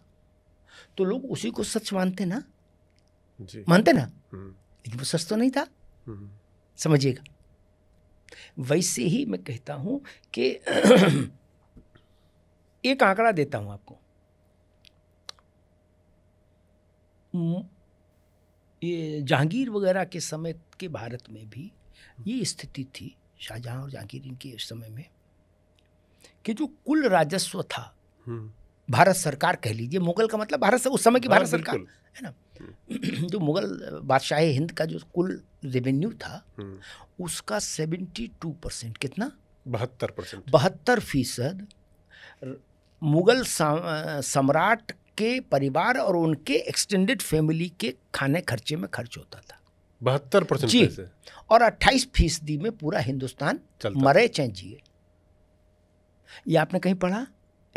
तो लोग उसी को सच मानते ना, मानते ना, लेकिन वो सच तो नहीं था, समझिएगा। वैसे ही मैं कहता हूं कि एक आंकड़ा देता हूं आपको, ये जहांगीर वगैरह के समय के भारत में भी ये स्थिति थी, शाहजहां और जहांगीर इनके उस समय में, कि जो कुल राजस्व था भारत सरकार कह लीजिए, मुगल का मतलब भारत उस समय की भारत सरकार है ना, जो मुगल बादशाह हिंद का जो कुल रेवेन्यू था उसका 72%, कितना 72% मुगल सम्राट के परिवार और उनके एक्सटेंडेड फैमिली के खाने खर्चे में खर्च होता था, 72% जी, और 28% में पूरा हिंदुस्तान मरे चाहे जिए। ये आपने कहीं पढ़ा?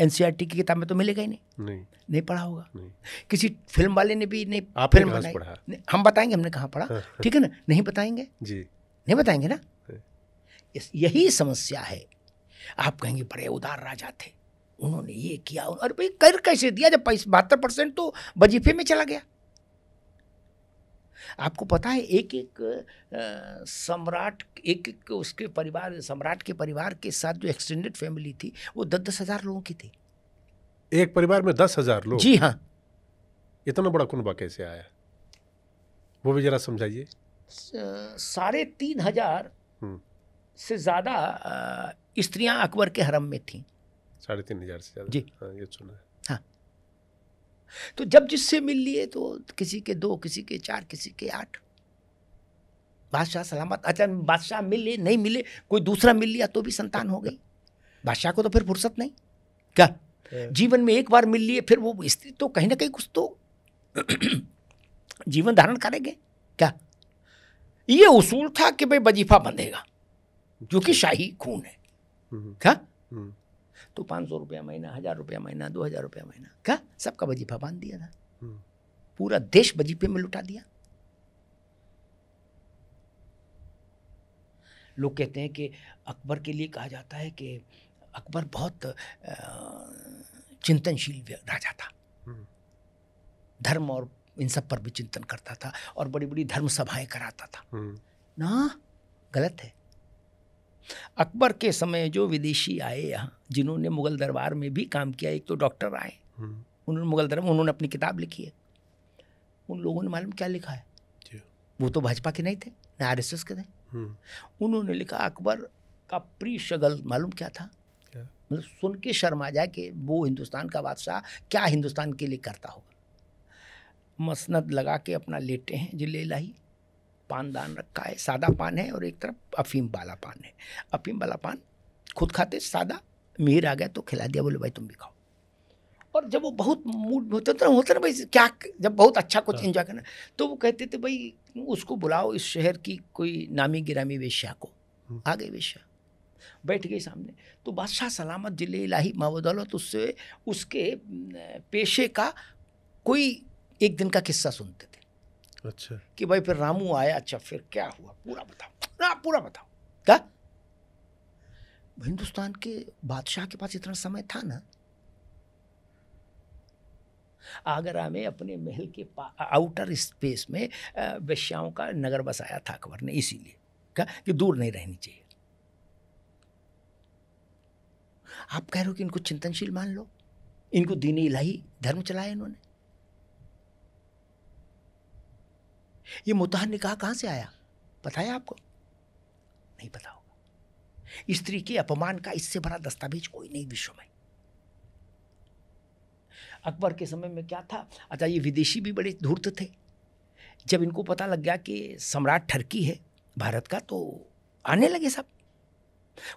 एनसीईआरटी की किताब में तो मिलेगा ही नहीं पढ़ा होगा, नहीं। किसी फिल्म वाले ने भी नहीं फिल्म बनाई, हम बताएंगे हमने कहाँ पढ़ा, ठीक है ना, नहीं बताएंगे जी, नहीं बताएंगे ना, यही समस्या है। आप कहेंगे बड़े उदार राजा थे, उन्होंने ये किया, अरे भाई कर कैसे दिया जब 72% तो वजीफे में चला गया। आपको पता है एक एक सम्राट, एक एक उसके परिवार, सम्राट के परिवार के साथ जो एक्सटेंडेड फैमिली थी वो 10-10 हज़ार लोगों की थी, एक परिवार में 10,000 लोग, जी हाँ। इतना बड़ा कुनबा कैसे आया, वो भी जरा समझाइए। 3,500 हम्म, से ज्यादा स्त्रियां अकबर के हरम में थीं। 3,500 से ज्यादा। जी। हाँ, ये सुना है। हाँ, तो जब जिससे मिल लिए तो किसी के 2, किसी के 4, किसी के 8। बादशाह सलामत। अच्छा, बादशाह मिले नहीं मिले, कोई दूसरा मिल लिया तो भी संतान हो गई। बादशाह को तो फिर फुर्सत नहीं क्या? जीवन में एक बार मिल लिए, फिर वो स्त्री तो कहीं ना कहीं कुछ तो जीवन धारण करेंगे क्या? ये उसूल था कि भाई वजीफा बंधेगा, जो कि शाही खून है हम्म, क्या? हम्म, तो 500 रुपया महीना, 1000 रुपया महीना, 2000 रुपया महीना, क्या सबका वजीफा बांध दिया था। हम्म, पूरा देश वजीफे में लुटा दिया। लोग कहते हैं कि अकबर के लिए कहा जाता है कि अकबर बहुत चिंतनशील राजा था। हम्म, धर्म और इन सब पर भी चिंतन करता था और बड़ी बड़ी धर्म सभाएं कराता था हम्म, ना। गलत है। अकबर के समय जो विदेशी आए यहाँ, जिन्होंने मुगल दरबार में भी काम किया, एक तो डॉक्टर आए, हम्म, उन्होंने मुगल दरबार, उन्होंने अपनी किताब लिखी है। उन लोगों ने मालूम क्या लिखा है? जी, वो तो भाजपा के नहीं थे, ना आरएसएस के थे। हम्म, उन्होंने लिखा अकबर का प्री शगल मालूम क्या था? क्या? मतलब सुन के शर्मा जाए कि वो हिंदुस्तान का बादशाह क्या हिंदुस्तान के लिए करता होगा। मसनद लगा के अपना लेटे हैं जिले इलाही, पानदान रखा है, सादा पान है और एक तरफ अफीम वाला पान है। अफीम वाला पान खुद खाते सादा, मीर आ गया तो खिला दिया, बोले भाई तुम भी खाओ। और जब वो बहुत मूड में होता ना भाई क्या, जब बहुत अच्छा कुछ एंजॉय करना, तो वो कहते थे भाई उसको बुलाओ इस शहर की कोई नामी गिरामी वेश्या को। आ गई वेश्या, बैठ गई सामने। तो बादशाह सलामत जिले इलाही मावदौलत उससे उसके पेशे का कोई एक दिन का किस्सा सुनते थे। अच्छा, कि भाई फिर रामू आया, अच्छा फिर क्या हुआ, पूरा बताओ ना, पूरा बताओ। क्या हिंदुस्तान के बादशाह के पास इतना समय था ना? आगरा में अपने महल के आउटर स्पेस में वेश्याओं का नगर बसाया था अकबर ने, इसीलिए क्या कि दूर नहीं रहनी चाहिए। आप कह रहे हो कि इनको चिंतनशील मान लो, इनको दीनी इलाही धर्म चलाया इन्होंने। ये मुतहर निकाह कहां से आया पता है आपको? नहीं पता होगा। स्त्री के अपमान का इससे बड़ा दस्तावेज कोई नहीं विश्व में। अकबर के समय में क्या था? अच्छा, ये विदेशी भी बड़े धूर्त थे। जब इनको पता लग गया कि सम्राट ठरकी है भारत का, तो आने लगे सब।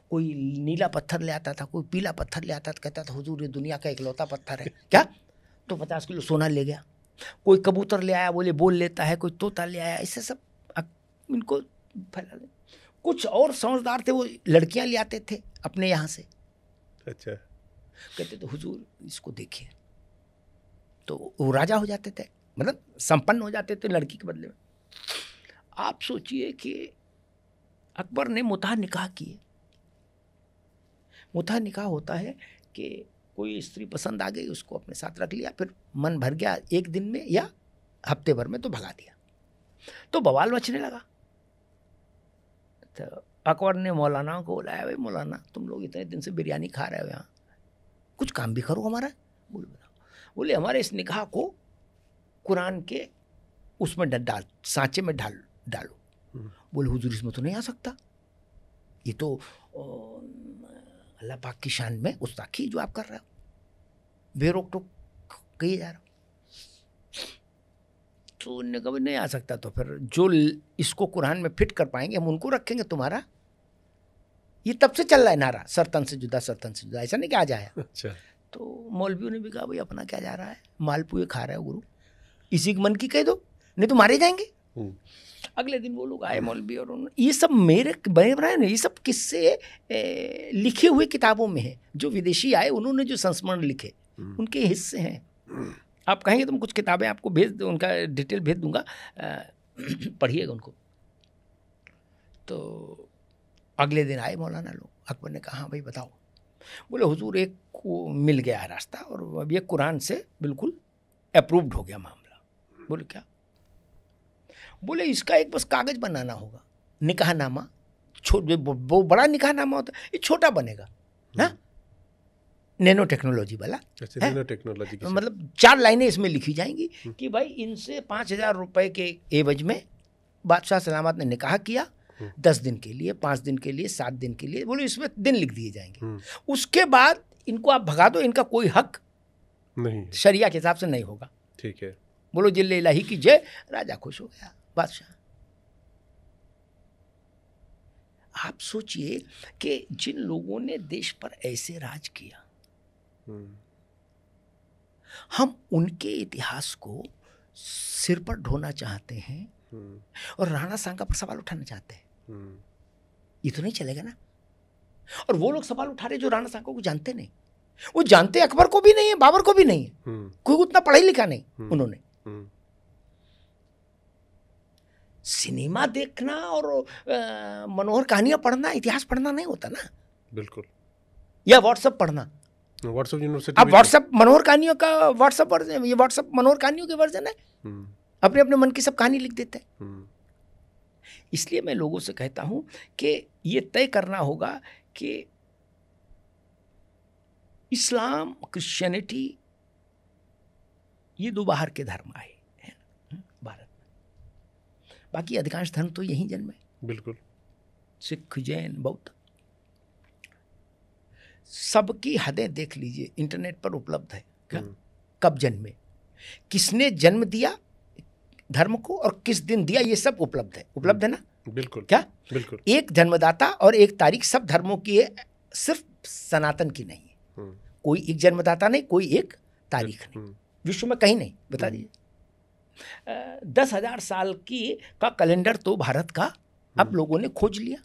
कोई नीला पत्थर ले आता था, कोई पीला पत्थर ले आता था, कहता था हुजूर ये दुनिया का इकलौता पत्थर है क्या? तो 50 किलो सोना ले गया। कोई कबूतर ले आया, बोले बोल लेता है, कोई तोता ले आया, इससे सब इनको फैला दे। कुछ और समझदार थे, वो लड़कियां ले आते थे अपने यहाँ से। अच्छा, कहते थे हुजूर इसको देखिए, तो वो राजा हो जाते थे, मतलब संपन्न हो जाते थे लड़की के बदले में। आप सोचिए कि अकबर ने मुतह निकाह किए। मुतह निकाह होता है कि कोई स्त्री पसंद आ गई, उसको अपने साथ रख लिया, फिर मन भर गया एक दिन में या हफ्ते भर में तो भगा दिया। तो बवाल मचने लगा। तो अकबर ने मौलाना को बुलाया, भाई मौलाना तुम लोग इतने दिन से बिरयानी खा रहे हो यहाँ, कुछ काम भी करो हमारा। बोले बताओ। बोले हमारे इस निकाह को कुरान के उसमें डाल, सांचे में डालो। बोले हुजूर इसमें तो नहीं आ सकता, ये तो अल्लाह पाक की शान में गुस्ताखी जो आप कर रहे हो, बेरोक टोक कही जा रहा हो। तो उन्होंने कहा नहीं आ सकता, तो फिर जो इसको कुरान में फिट कर पाएंगे हम उनको रखेंगे। तुम्हारा ये तब से चल रहा है नारा, सरतन से जुदा, सरतन से जुदा, ऐसा नहीं कि आज आया। अच्छा, तो मौलवियों ने भी कहा भाई अपना क्या जा रहा है, मालपुए खा रहा है गुरु, इसी के मन की कह दो, नहीं तो मारे जाएंगे। अगले दिन वो लोग आए मौलवी, और उन्होंने ये सब मेरे बने बनाए ना, ये सब किस्से लिखे हुए किताबों में है। जो विदेशी आए उन्होंने जो संस्मरण लिखे उनके हिस्से हैं। आप कहेंगे तो मैं कुछ किताबें आपको भेज, उनका डिटेल भेज दूंगा, पढ़िएगा उनको। तो अगले दिन आए मौलाना लोग, अकबर ने कहा हाँ भाई बताओ। बोले हुजूर एक को मिल गया है रास्ता, और अब ये कुरान से बिल्कुल अप्रूव्ड हो गया मामला। बोले क्या? बोले इसका एक बस कागज बनाना होगा, निकाहनामा। वो बड़ा निकाहनामा होता है, ये छोटा बनेगा ना, नैनो टेक्नोलॉजी वाला। अच्छा, नैनो टेक्नोलॉजी की मतलब 4 लाइनें इसमें लिखी जाएंगी कि भाई इनसे 5,000 रुपए के एवज में बादशाह सलामत ने निकाह किया 10 दिन के लिए, 5 दिन के लिए, 7 दिन के लिए, बोलो इसमें दिन लिख दिए जाएंगे। उसके बाद इनको आप भगा दो, इनका कोई हक नहीं, शरिया के हिसाब से नहीं होगा। ठीक है, बोलो जिल्ले इलाही की जय। राजा खुश हो गया, बादशाह। आप सोचिए कि जिन लोगों ने देश पर ऐसे राज किया, हम उनके इतिहास को सिर पर ढोना चाहते हैं और राणा सांगा पर सवाल उठाना चाहते हैं। ये तो नहीं चलेगा ना। और वो लोग सवाल उठा रहे जो राणा सांगा को जानते नहीं। वो जानते अकबर को भी नहीं है, बाबर को भी नहीं है, कोई उतना पढ़ा लिखा नहीं उन्होंने। सिनेमा देखना और मनोहर कहानियां पढ़ना, इतिहास पढ़ना नहीं होता ना। बिल्कुल। या व्हाट्सएप पढ़ना, व्हाट्सएप यूनिवर्सिटी। अब व्हाट्सएप मनोहर कहानियों का व्हाट्सएप वर्जन, ये व्हाट्सएप मनोहर कहानियों के वर्जन है। अपने अपने मन की सब कहानी लिख देते हैं। इसलिए मैं लोगों से कहता हूं कि ये तय करना होगा कि इस्लाम, क्रिश्चियनिटी, ये 2 बाहर के धर्म आए हैं भारत में। बाकी अधिकांश धर्म तो यहीं जन्मे। बिल्कुल। सिख, जैन, बौद्ध, सबकी हदें देख लीजिए, इंटरनेट पर उपलब्ध है। क्या कब जन्मे, किसने जन्म दिया धर्म को और किस दिन दिया, ये सब उपलब्ध है। उपलब्ध है ना। बिल्कुल। क्या बिल्कुल। एक जन्मदाता और एक तारीख सब धर्मों की है, सिर्फ सनातन की नहीं है। कोई एक जन्मदाता नहीं, कोई एक तारीख नहीं, विश्व में कहीं नहीं। बता दीजिए। 10,000 साल की का कैलेंडर तो भारत का अब लोगों ने खोज लिया।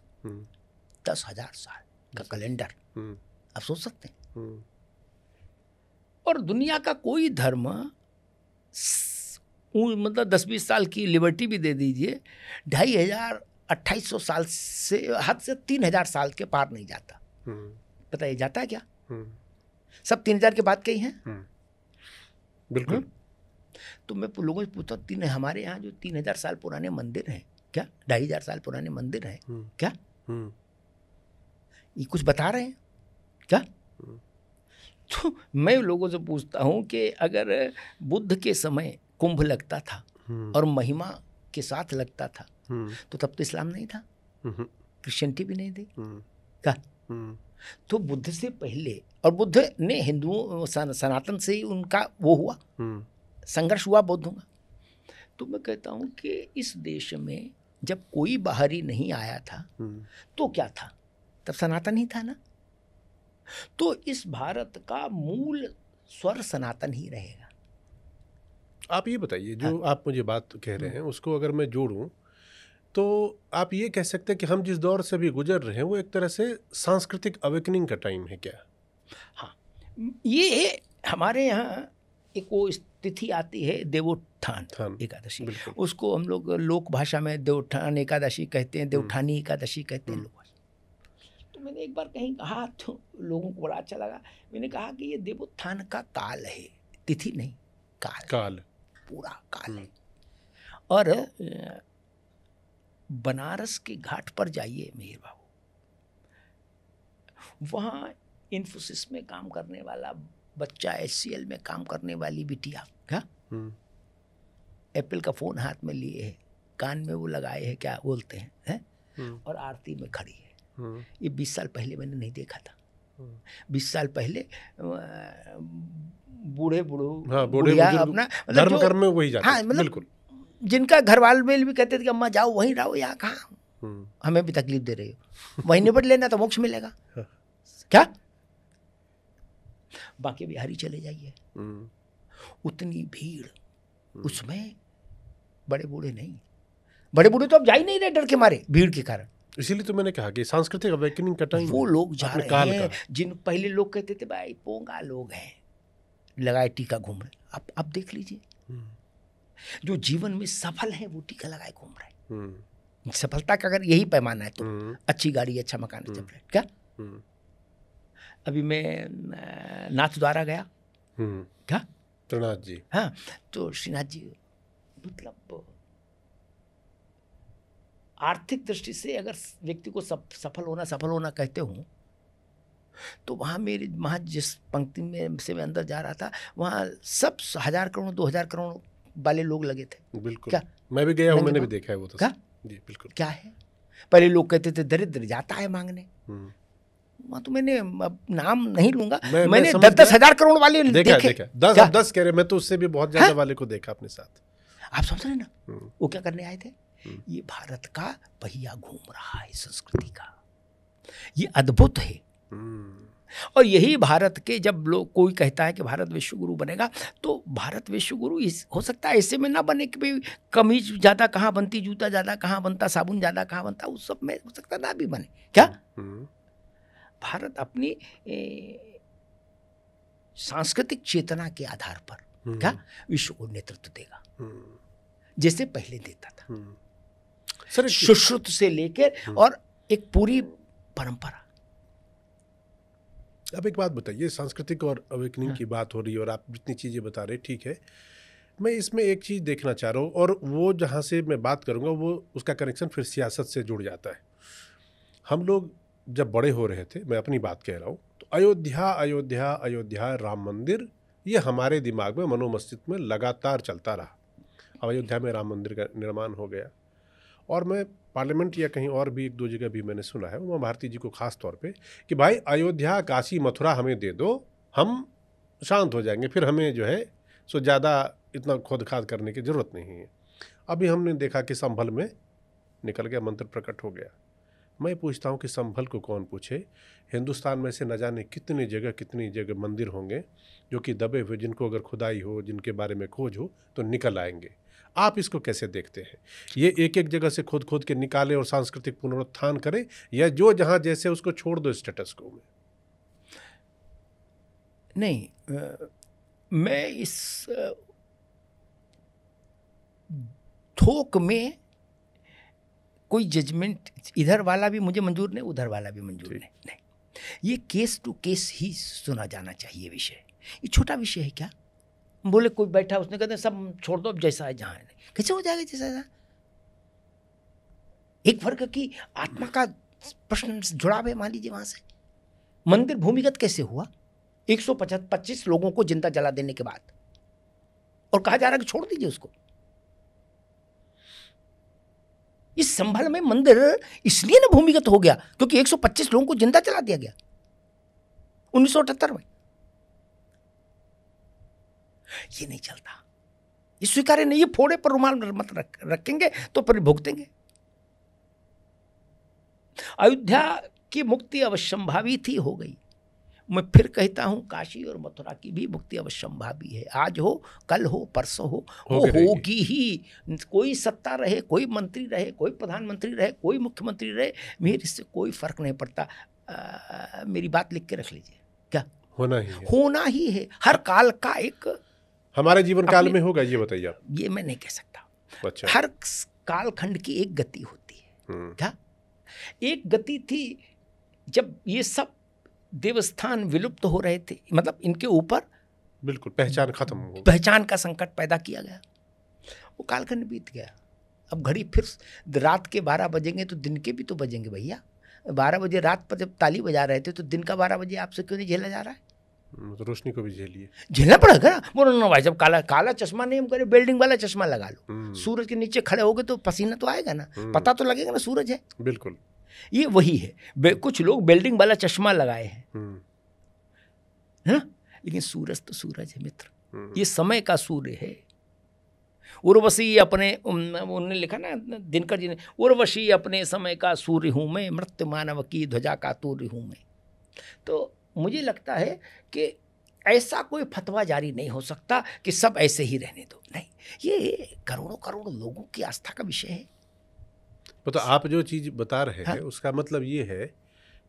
10,000 साल का कैलेंडर, आप सोच सकते हैं। और दुनिया का कोई धर्म मतलब 10-20 साल की लिबर्टी भी दे दीजिए, 2,500-2,800 साल से, हद से 3,000 साल के पार नहीं जाता। बताइए जाता है क्या? सब 3,000 के बाद के ही हैं। बिल्कुल। तो मैं लोगों से पूछता हूँ, हमारे यहाँ जो 3,000 साल पुराने मंदिर हैं, क्या 2,500 साल पुराने मंदिर हैं, क्या ये कुछ बता रहे हैं क्या? तो मैं लोगों से पूछता हूँ कि अगर बुद्ध के समय कुंभ लगता था और महिमा के साथ लगता था, तो तब तो इस्लाम नहीं था, क्रिश्चियनिटी भी नहीं थी। क्या? तो बुद्ध से पहले, और बुद्ध ने हिंदुओं सनातन से ही उनका वो हुआ, संघर्ष हुआ बौद्धों का। तो मैं कहता हूँ कि इस देश में जब कोई बाहरी नहीं आया था तो क्या था? तब सनातन ही था ना। तो इस भारत का मूल स्वर सनातन ही रहेगा। आप ये बताइए, जो आप मुझे बात कह रहे हैं उसको अगर मैं जोड़ूं तो आप ये कह सकते हैं कि हम जिस दौर से भी गुजर रहे हैं वो एक तरह से सांस्कृतिक अवेकनिंग का टाइम है क्या? हाँ, ये हमारे यहाँ एक वो तिथि आती है देवोत्थान एकादशी, उसको हम लोग लोक भाषा में देवोत्थान एकादशी कहते हैं, देवोत्थानी एकादशी कहते हैं लोग। तो मैंने एक बार कहीं कहा तो लोगों को बड़ा अच्छा लगा। मैंने कहा कि ये देवोत्थान का काल है, तिथि नहीं, काल पूरा काल है। और बनारस के घाट पर जाइए मेहर बाबू, वहाँ इन्फोसिस में काम करने वाला बच्चा, HCL में काम करने वाली बिटिया, क्या एप्पल का फोन हाथ में लिए है, कान में वो लगाए है, क्या बोलते हैं, और आरती में खड़ी है। ये 20 साल पहले मैंने नहीं देखा था। 20 साल पहले बूढ़े अपना धर्म कर्म में वही जाते। हाँ, मतलब बिल्कुल। जिनका घर वाले भी कहते थे कि अम्मा जाओ वहीं रहो, यहाँ कहाँ हमें भी तकलीफ दे रही हो, वहीं निपट लेना तो मोक्ष मिलेगा। क्या? बाकी बिहारी चले जाइए, उतनी भीड़, उसमें बड़े बूढ़े नहीं, बड़े बूढ़े तो अब जा ही नहीं रहे डर के मारे, भीड़ के कारण। इसीलिए तो मैंने कहा कि सांस्कृतिक अवेकनिंग का टाइम वो लोग जा रहे हैं जिन पहले लोग कहते थे भाई पोंगा लोग हैं, लगाए टीका घूम रहे। अब देख लीजिए, जो जीवन में सफल है वो टीका लगाए घूम रहे। सफलता का अगर यही पैमाना है तो अच्छी गाड़ी, अच्छा मकान, अच्छा फ्लैट। क्या अभी मैं नाथ द्वारा गया, क्या त्रिनाथ जी, हाँ, तो श्रीनाथ जी मतलब आर्थिक दृष्टि से अगर व्यक्ति को सफल होना कहते हूँ, तो वहाँ जिस पंक्ति में से मैं अंदर जा रहा था, वहाँ सब 1,000 करोड़ 2,000 करोड़ वाले लोग लगे थे। बिल्कुल। क्या मैं भी गया हूँ, मैंने भी देखा है वो तो। क्या जी बिल्कुल। क्या है? पहले लोग कहते थे दरिद्र जाता है मांगने, वहां तो मैंने अब नाम नहीं लूंगा, मैंने 10-10 हजार करोड़ वाले देखे। 10 कह रहे, मैं तो उससे भी बहुत ज्यादा वाले को देखा अपने साथ। आप समझ रहे ना वो क्या करने आए थे? ये भारत का पहिया घूम रहा है संस्कृति का, ये अद्भुत है। और यही भारत के, जब लोग कोई कहता है कि भारत विश्व गुरु बनेगा, तो भारत विश्व गुरु हो सकता है ऐसे में ना बने कि भाई कमीज ज्यादा कहाँ बनती, जूता ज्यादा कहाँ बनता, साबुन ज्यादा कहाँ बनता, उस सब में हो सकता ना भी बने। क्या भारत अपनी सांस्कृतिक चेतना के आधार पर क्या विश्व को नेतृत्व देगा, जैसे पहले देता था, सुश्रुत से लेकर और एक पूरी परंपरा। अब एक बात बताइए, सांस्कृतिक और अवेकनिंग की बात हो रही है और आप जितनी चीज़ें बता रहे, ठीक है, मैं इसमें एक चीज़ देखना चाह रहा हूँ, और वो जहाँ से मैं बात करूँगा वो उसका कनेक्शन फिर सियासत से जुड़ जाता है। हम लोग जब बड़े हो रहे थे, मैं अपनी बात कह रहा हूँ, तो अयोध्या अयोध्या अयोध्या राम मंदिर, ये हमारे दिमाग में, मनोमस्तिष्क में लगातार चलता रहा। अयोध्या में राम मंदिर का निर्माण हो गया, और मैं पार्लियामेंट या कहीं और भी 1-2 जगह भी मैंने सुना है उमा भारती जी को खास तौर पे कि भाई अयोध्या काशी मथुरा हमें दे दो, हम शांत हो जाएंगे, फिर हमें जो है सो ज़्यादा इतना खोद खाद करने की ज़रूरत नहीं है। अभी हमने देखा कि संभल में निकल गया, मंत्र प्रकट हो गया। मैं पूछता हूँ कि संभल को कौन पूछे? हिंदुस्तान में से न जाने कितनी जगह मंदिर होंगे जो कि दबे हुए, जिनको अगर खुदाई हो, जिनके बारे में खोज हो तो निकल आएंगे। आप इसको कैसे देखते हैं? ये एक एक जगह से खोद के निकाले और सांस्कृतिक पुनरुत्थान करे, या जो जहां जैसे उसको छोड़ दो स्टेटस को में? नहीं, मैं इस थोक में कोई जजमेंट इधर वाला भी मुझे मंजूर नहीं, उधर वाला भी मंजूर नहीं। ये केस टू केस ही सुना जाना चाहिए विषय। ये छोटा विषय है क्या? बोले कोई बैठा, उसने कहते सब छोड़ दो, अब जैसा है जहां है, कैसे हो जाएगा जैसा है? एक वर्ग की आत्मा का प्रश्न जुड़ाव है, मान लीजिए वहां से। मंदिर भूमिगत कैसे हुआ 125 लोगों को जिंदा जला देने के बाद, और कहा जा रहा है कि छोड़ दीजिए उसको? इस संभल में मंदिर इसलिए ना भूमिगत हो गया क्योंकि 125 लोगों को जिंदा जला दिया गया 1978 में। ये नहीं चलता, ये स्वीकार्य नहीं। ये फोड़े पर रुमाल मत रखेंगे तो फिर भुगतेंगे। अयोध्या की मुक्ति अवश्यंभावी थी, हो गई। मैं फिर कहता हूं, काशी और मथुरा की भी मुक्ति अवश्यंभावी है। आज हो, कल हो, परसों हो, वो होगी ही। कोई सत्ता रहे, कोई मंत्री रहे, कोई प्रधानमंत्री रहे, कोई मुख्यमंत्री रहे, मेरे इससे कोई फर्क नहीं पड़ता। मेरी बात लिख के रख लीजिए, क्या होना ही है। हर काल का एक, हमारे जीवन काल में होगा, ये बताइए आप। ये मैं नहीं कह सकता। अच्छा। हर कालखंड की एक गति होती है। क्या एक गति थी जब ये सब देवस्थान विलुप्त हो रहे थे, मतलब इनके ऊपर बिल्कुल पहचान खत्म हो, पहचान का संकट पैदा किया गया। वो कालखंड बीत गया। अब घड़ी फिर रात के 12 बजेंगे तो दिन के भी तो बजेंगे भैया। 12 बजे रात पर जब ताली बजा रहे थे तो दिन का 12 बजे आपसे क्यों नहीं झेला जा रहा है? तो रोशनी को भी झेलना पड़ेगा ना। बोलो ना भाई, जब काला चश्मा नहीं, हम करें बेल्डिंग वाला चश्मा लगा लो। सूरज के नीचे खड़े होगे तो पसीना तो आएगा ना, पता तो लगेगा ना सूरज है। बिल्कुल, ये वही है। कुछ लोग बेल्डिंग वाला चश्मा लगाए हैं, है ना, लेकिन सूरज तो सूरज है मित्र। ये समय का सूर्य है। उर्वशी अपने, उन्होंने लिखा ना दिनकर जी ने, उर्वशी अपने समय का सूर्य हूं मैं, मृत्यु मानव की ध्वजा का तूर्य हूं मैं। तो मुझे लगता है कि ऐसा कोई फतवा जारी नहीं हो सकता कि सब ऐसे ही रहने दो। नहीं, ये करोड़ों लोगों की आस्था का विषय है। तो आप जो चीज़ बता रहे हैं उसका मतलब ये है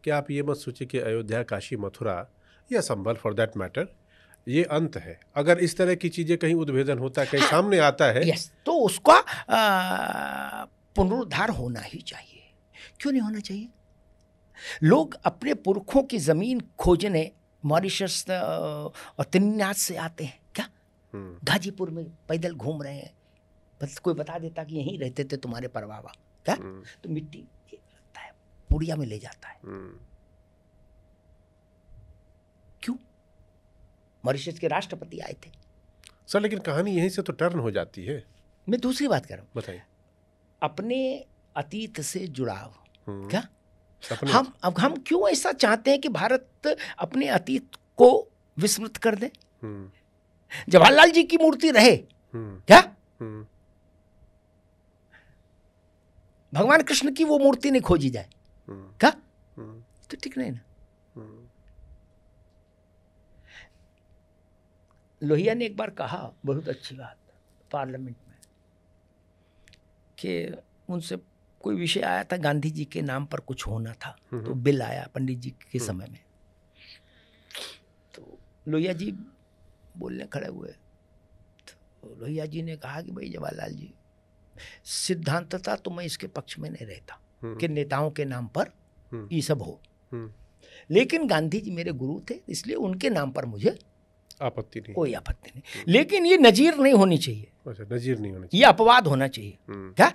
कि आप ये मत सोचिए कि अयोध्या, काशी, मथुरा या संभल फॉर दैट मैटर ये अंत है। अगर इस तरह की चीज़ें कहीं उद्भेदन होता है, कहीं सामने आता है, तो उसका पुनरुद्धार होना ही चाहिए। क्यों नहीं होना चाहिए? लोग अपने पुरखों की ज़मीन खोजने मॉरिशस और त्रिनिदाद से आते हैं। क्या गाजीपुर में पैदल घूम रहे हैं, बस कोई बता देता कि यहीं रहते थे तुम्हारे परबाबा, क्या तो मिट्टी ये लगता है पुड़िया में ले जाता है। क्यों? मॉरिशस के राष्ट्रपति आए थे सर, लेकिन कहानी यहीं से तो टर्न हो जाती है। मैं दूसरी बात कर रहा हूँ, बताइए। अपने अतीत से जुड़ाव। क्या अपने हम क्यों ऐसा चाहते हैं कि भारत अपने अतीत को विस्मृत कर दे? जवाहरलाल जी की मूर्ति रहे, क्या भगवान कृष्ण की वो मूर्ति नहीं खोजी जाए? क्या तो ठीक नहीं ना। लोहिया ने एक बार कहा, बहुत अच्छी बात, पार्लियामेंट में, कि उनसे कोई विषय आया था, गांधी जी के नाम पर कुछ होना था, तो बिल आया पंडित जी के समय में, तो लोहिया जी बोलने खड़े हुए, तो लोहिया जी ने कहा कि भाई जवाहरलाल जी, सिद्धांतता तो मैं इसके पक्ष में नहीं रहता कि नेताओं के नाम पर ये सब हो, लेकिन गांधी जी मेरे गुरु थे, इसलिए उनके नाम पर मुझे आपत्ति नहीं, कोई आपत्ति नहीं, लेकिन ये नजीर नहीं होनी चाहिए। अच्छा, नजीर नहीं होनी चाहिए, ये अपवाद होना चाहिए। क्या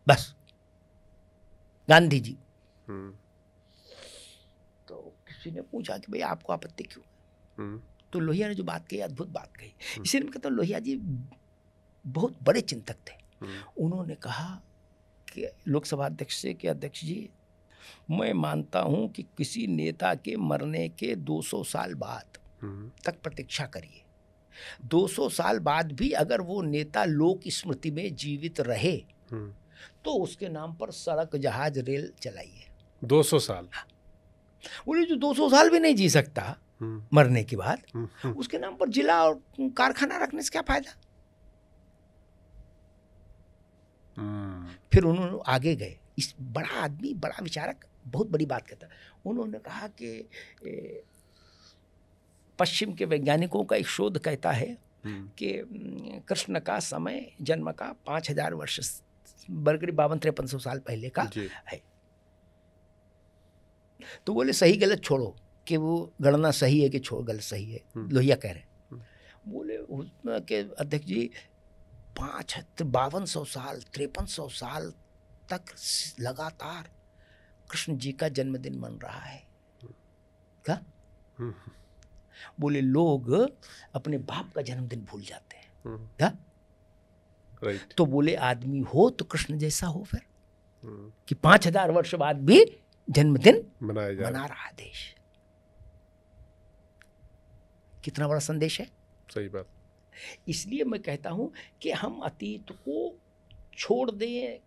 बस गांधी जी। तो किसी ने पूछा कि भाई आपको आपत्ति क्यों? तो लोहिया ने जो बात कही, अद्भुत बात कही। इसीलिए मैं कहता हूँ लोहिया जी बहुत बड़े चिंतक थे। उन्होंने कहा कि लोकसभा अध्यक्ष से कि अध्यक्ष जी, मैं मानता हूं कि किसी नेता के मरने के 200 साल बाद तक प्रतीक्षा करिए, 200 साल बाद भी अगर वो नेता लोक स्मृति में जीवित रहे तो उसके नाम पर सड़क, जहाज, रेल चलाइए। 200 साल? बोले जो 200 साल भी नहीं जी सकता मरने के बाद, उसके नाम पर जिला और कारखाना रखने से क्या फायदा? फिर उन्होंने आगे गए, इस बड़ा आदमी, बड़ा विचारक, बहुत बड़ी बात कहता। उन्होंने कहा कि पश्चिम के वैज्ञानिकों का एक शोध कहता है कि कृष्ण का समय जन्म का 5000 वर्ष, बरकरी 52-5300 साल पहले का है। तो बोले सही गलत छोड़ो कि वो गणना सही है कि छोड़ गलत सही है, लोहिया कह रहे। बोले उसमें के अध्यक्ष जी 5200 साल, 5300 साल तक लगातार कृष्ण जी का जन्मदिन मन रहा है। क्या? बोले लोग अपने बाप का जन्मदिन भूल जाते हैं। क्या? राइट। तो बोले आदमी हो तो कृष्ण जैसा हो फिर, कि 5000 वर्ष बाद भी जन्मदिन मना रहा देश। कितना बड़ा संदेश है। सही बात। इसलिए मैं कहता हूं कि हम अतीत को छोड़ दें,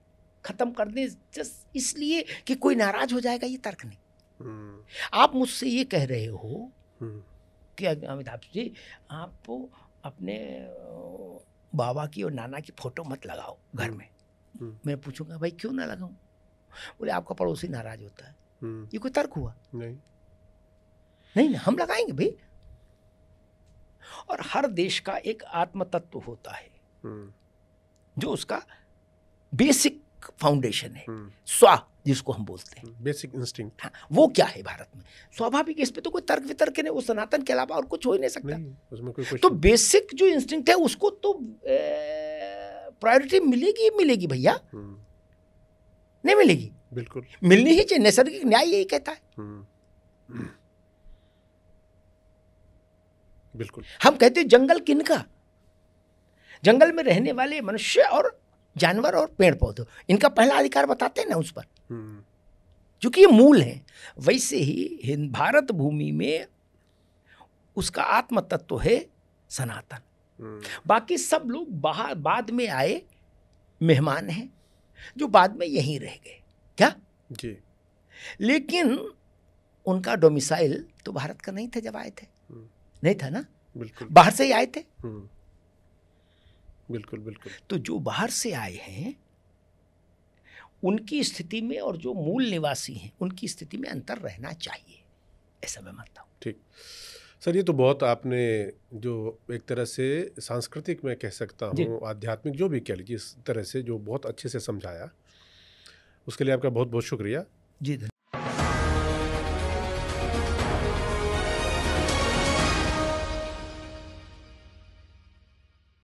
खत्म कर दें, जस्ट इसलिए कि कोई नाराज हो जाएगा, ये तर्क नहीं। आप मुझसे ये कह रहे हो कि अमिताभ जी, आप अपने बाबा की और नाना की फोटो मत लगाओ घर में। मैं पूछूंगा भाई क्यों ना लगाऊं? बोले आपका पड़ोसी नाराज होता है। ये कोई तर्क हुआ? नहीं ना, हम लगाएंगे भाई। और हर देश का एक आत्म तत्व होता है जो उसका बेसिक फाउंडेशन है, स्वा जिसको हम बोलते हैं, बेसिक इंस्टिंक्ट। हाँ, वो क्या है भारत में स्वाभाविक, इस पे तो कोई तर्क वितर्क नहीं, वो सनातन के अलावा और कुछ हो ही नहीं सकता। उसमें कोई तो बेसिक जो इंस्टिंक्ट है उसको तो प्रायोरिटी मिलेगी भैया, नहीं मिलेगी? बिल्कुल मिलनी ही चाहिए, नैसर्गिक न्याय यही कहता है। बिल्कुल। हम कहते हैं जंगल किनका? जंगल में रहने वाले मनुष्य और जानवर और पेड़ पौधे, इनका पहला अधिकार बताते हैं ना उस पर, क्योंकि ये मूल है। वैसे ही भारत भूमि में उसका आत्म तत्व है सनातन। बाकी सब लोग बाहर बाद में आए मेहमान हैं जो बाद में यहीं रह गए। क्या जी? लेकिन उनका डोमिसाइल तो भारत का नहीं था जब आए थे, नहीं था ना? बिल्कुल, बाहर से ही आए थे। बिल्कुल बिल्कुल। तो जो बाहर से आए हैं उनकी स्थिति में और जो मूल निवासी हैं उनकी स्थिति में अंतर रहना चाहिए, ऐसा मैं मानता हूँ। ठीक सर, ये तो बहुत आपने जो एक तरह से सांस्कृतिक मैं कह सकता हूँ, आध्यात्मिक जो भी कह लीजिए, इस तरह से जो बहुत अच्छे से समझाया, उसके लिए आपका बहुत बहुत शुक्रिया। जी।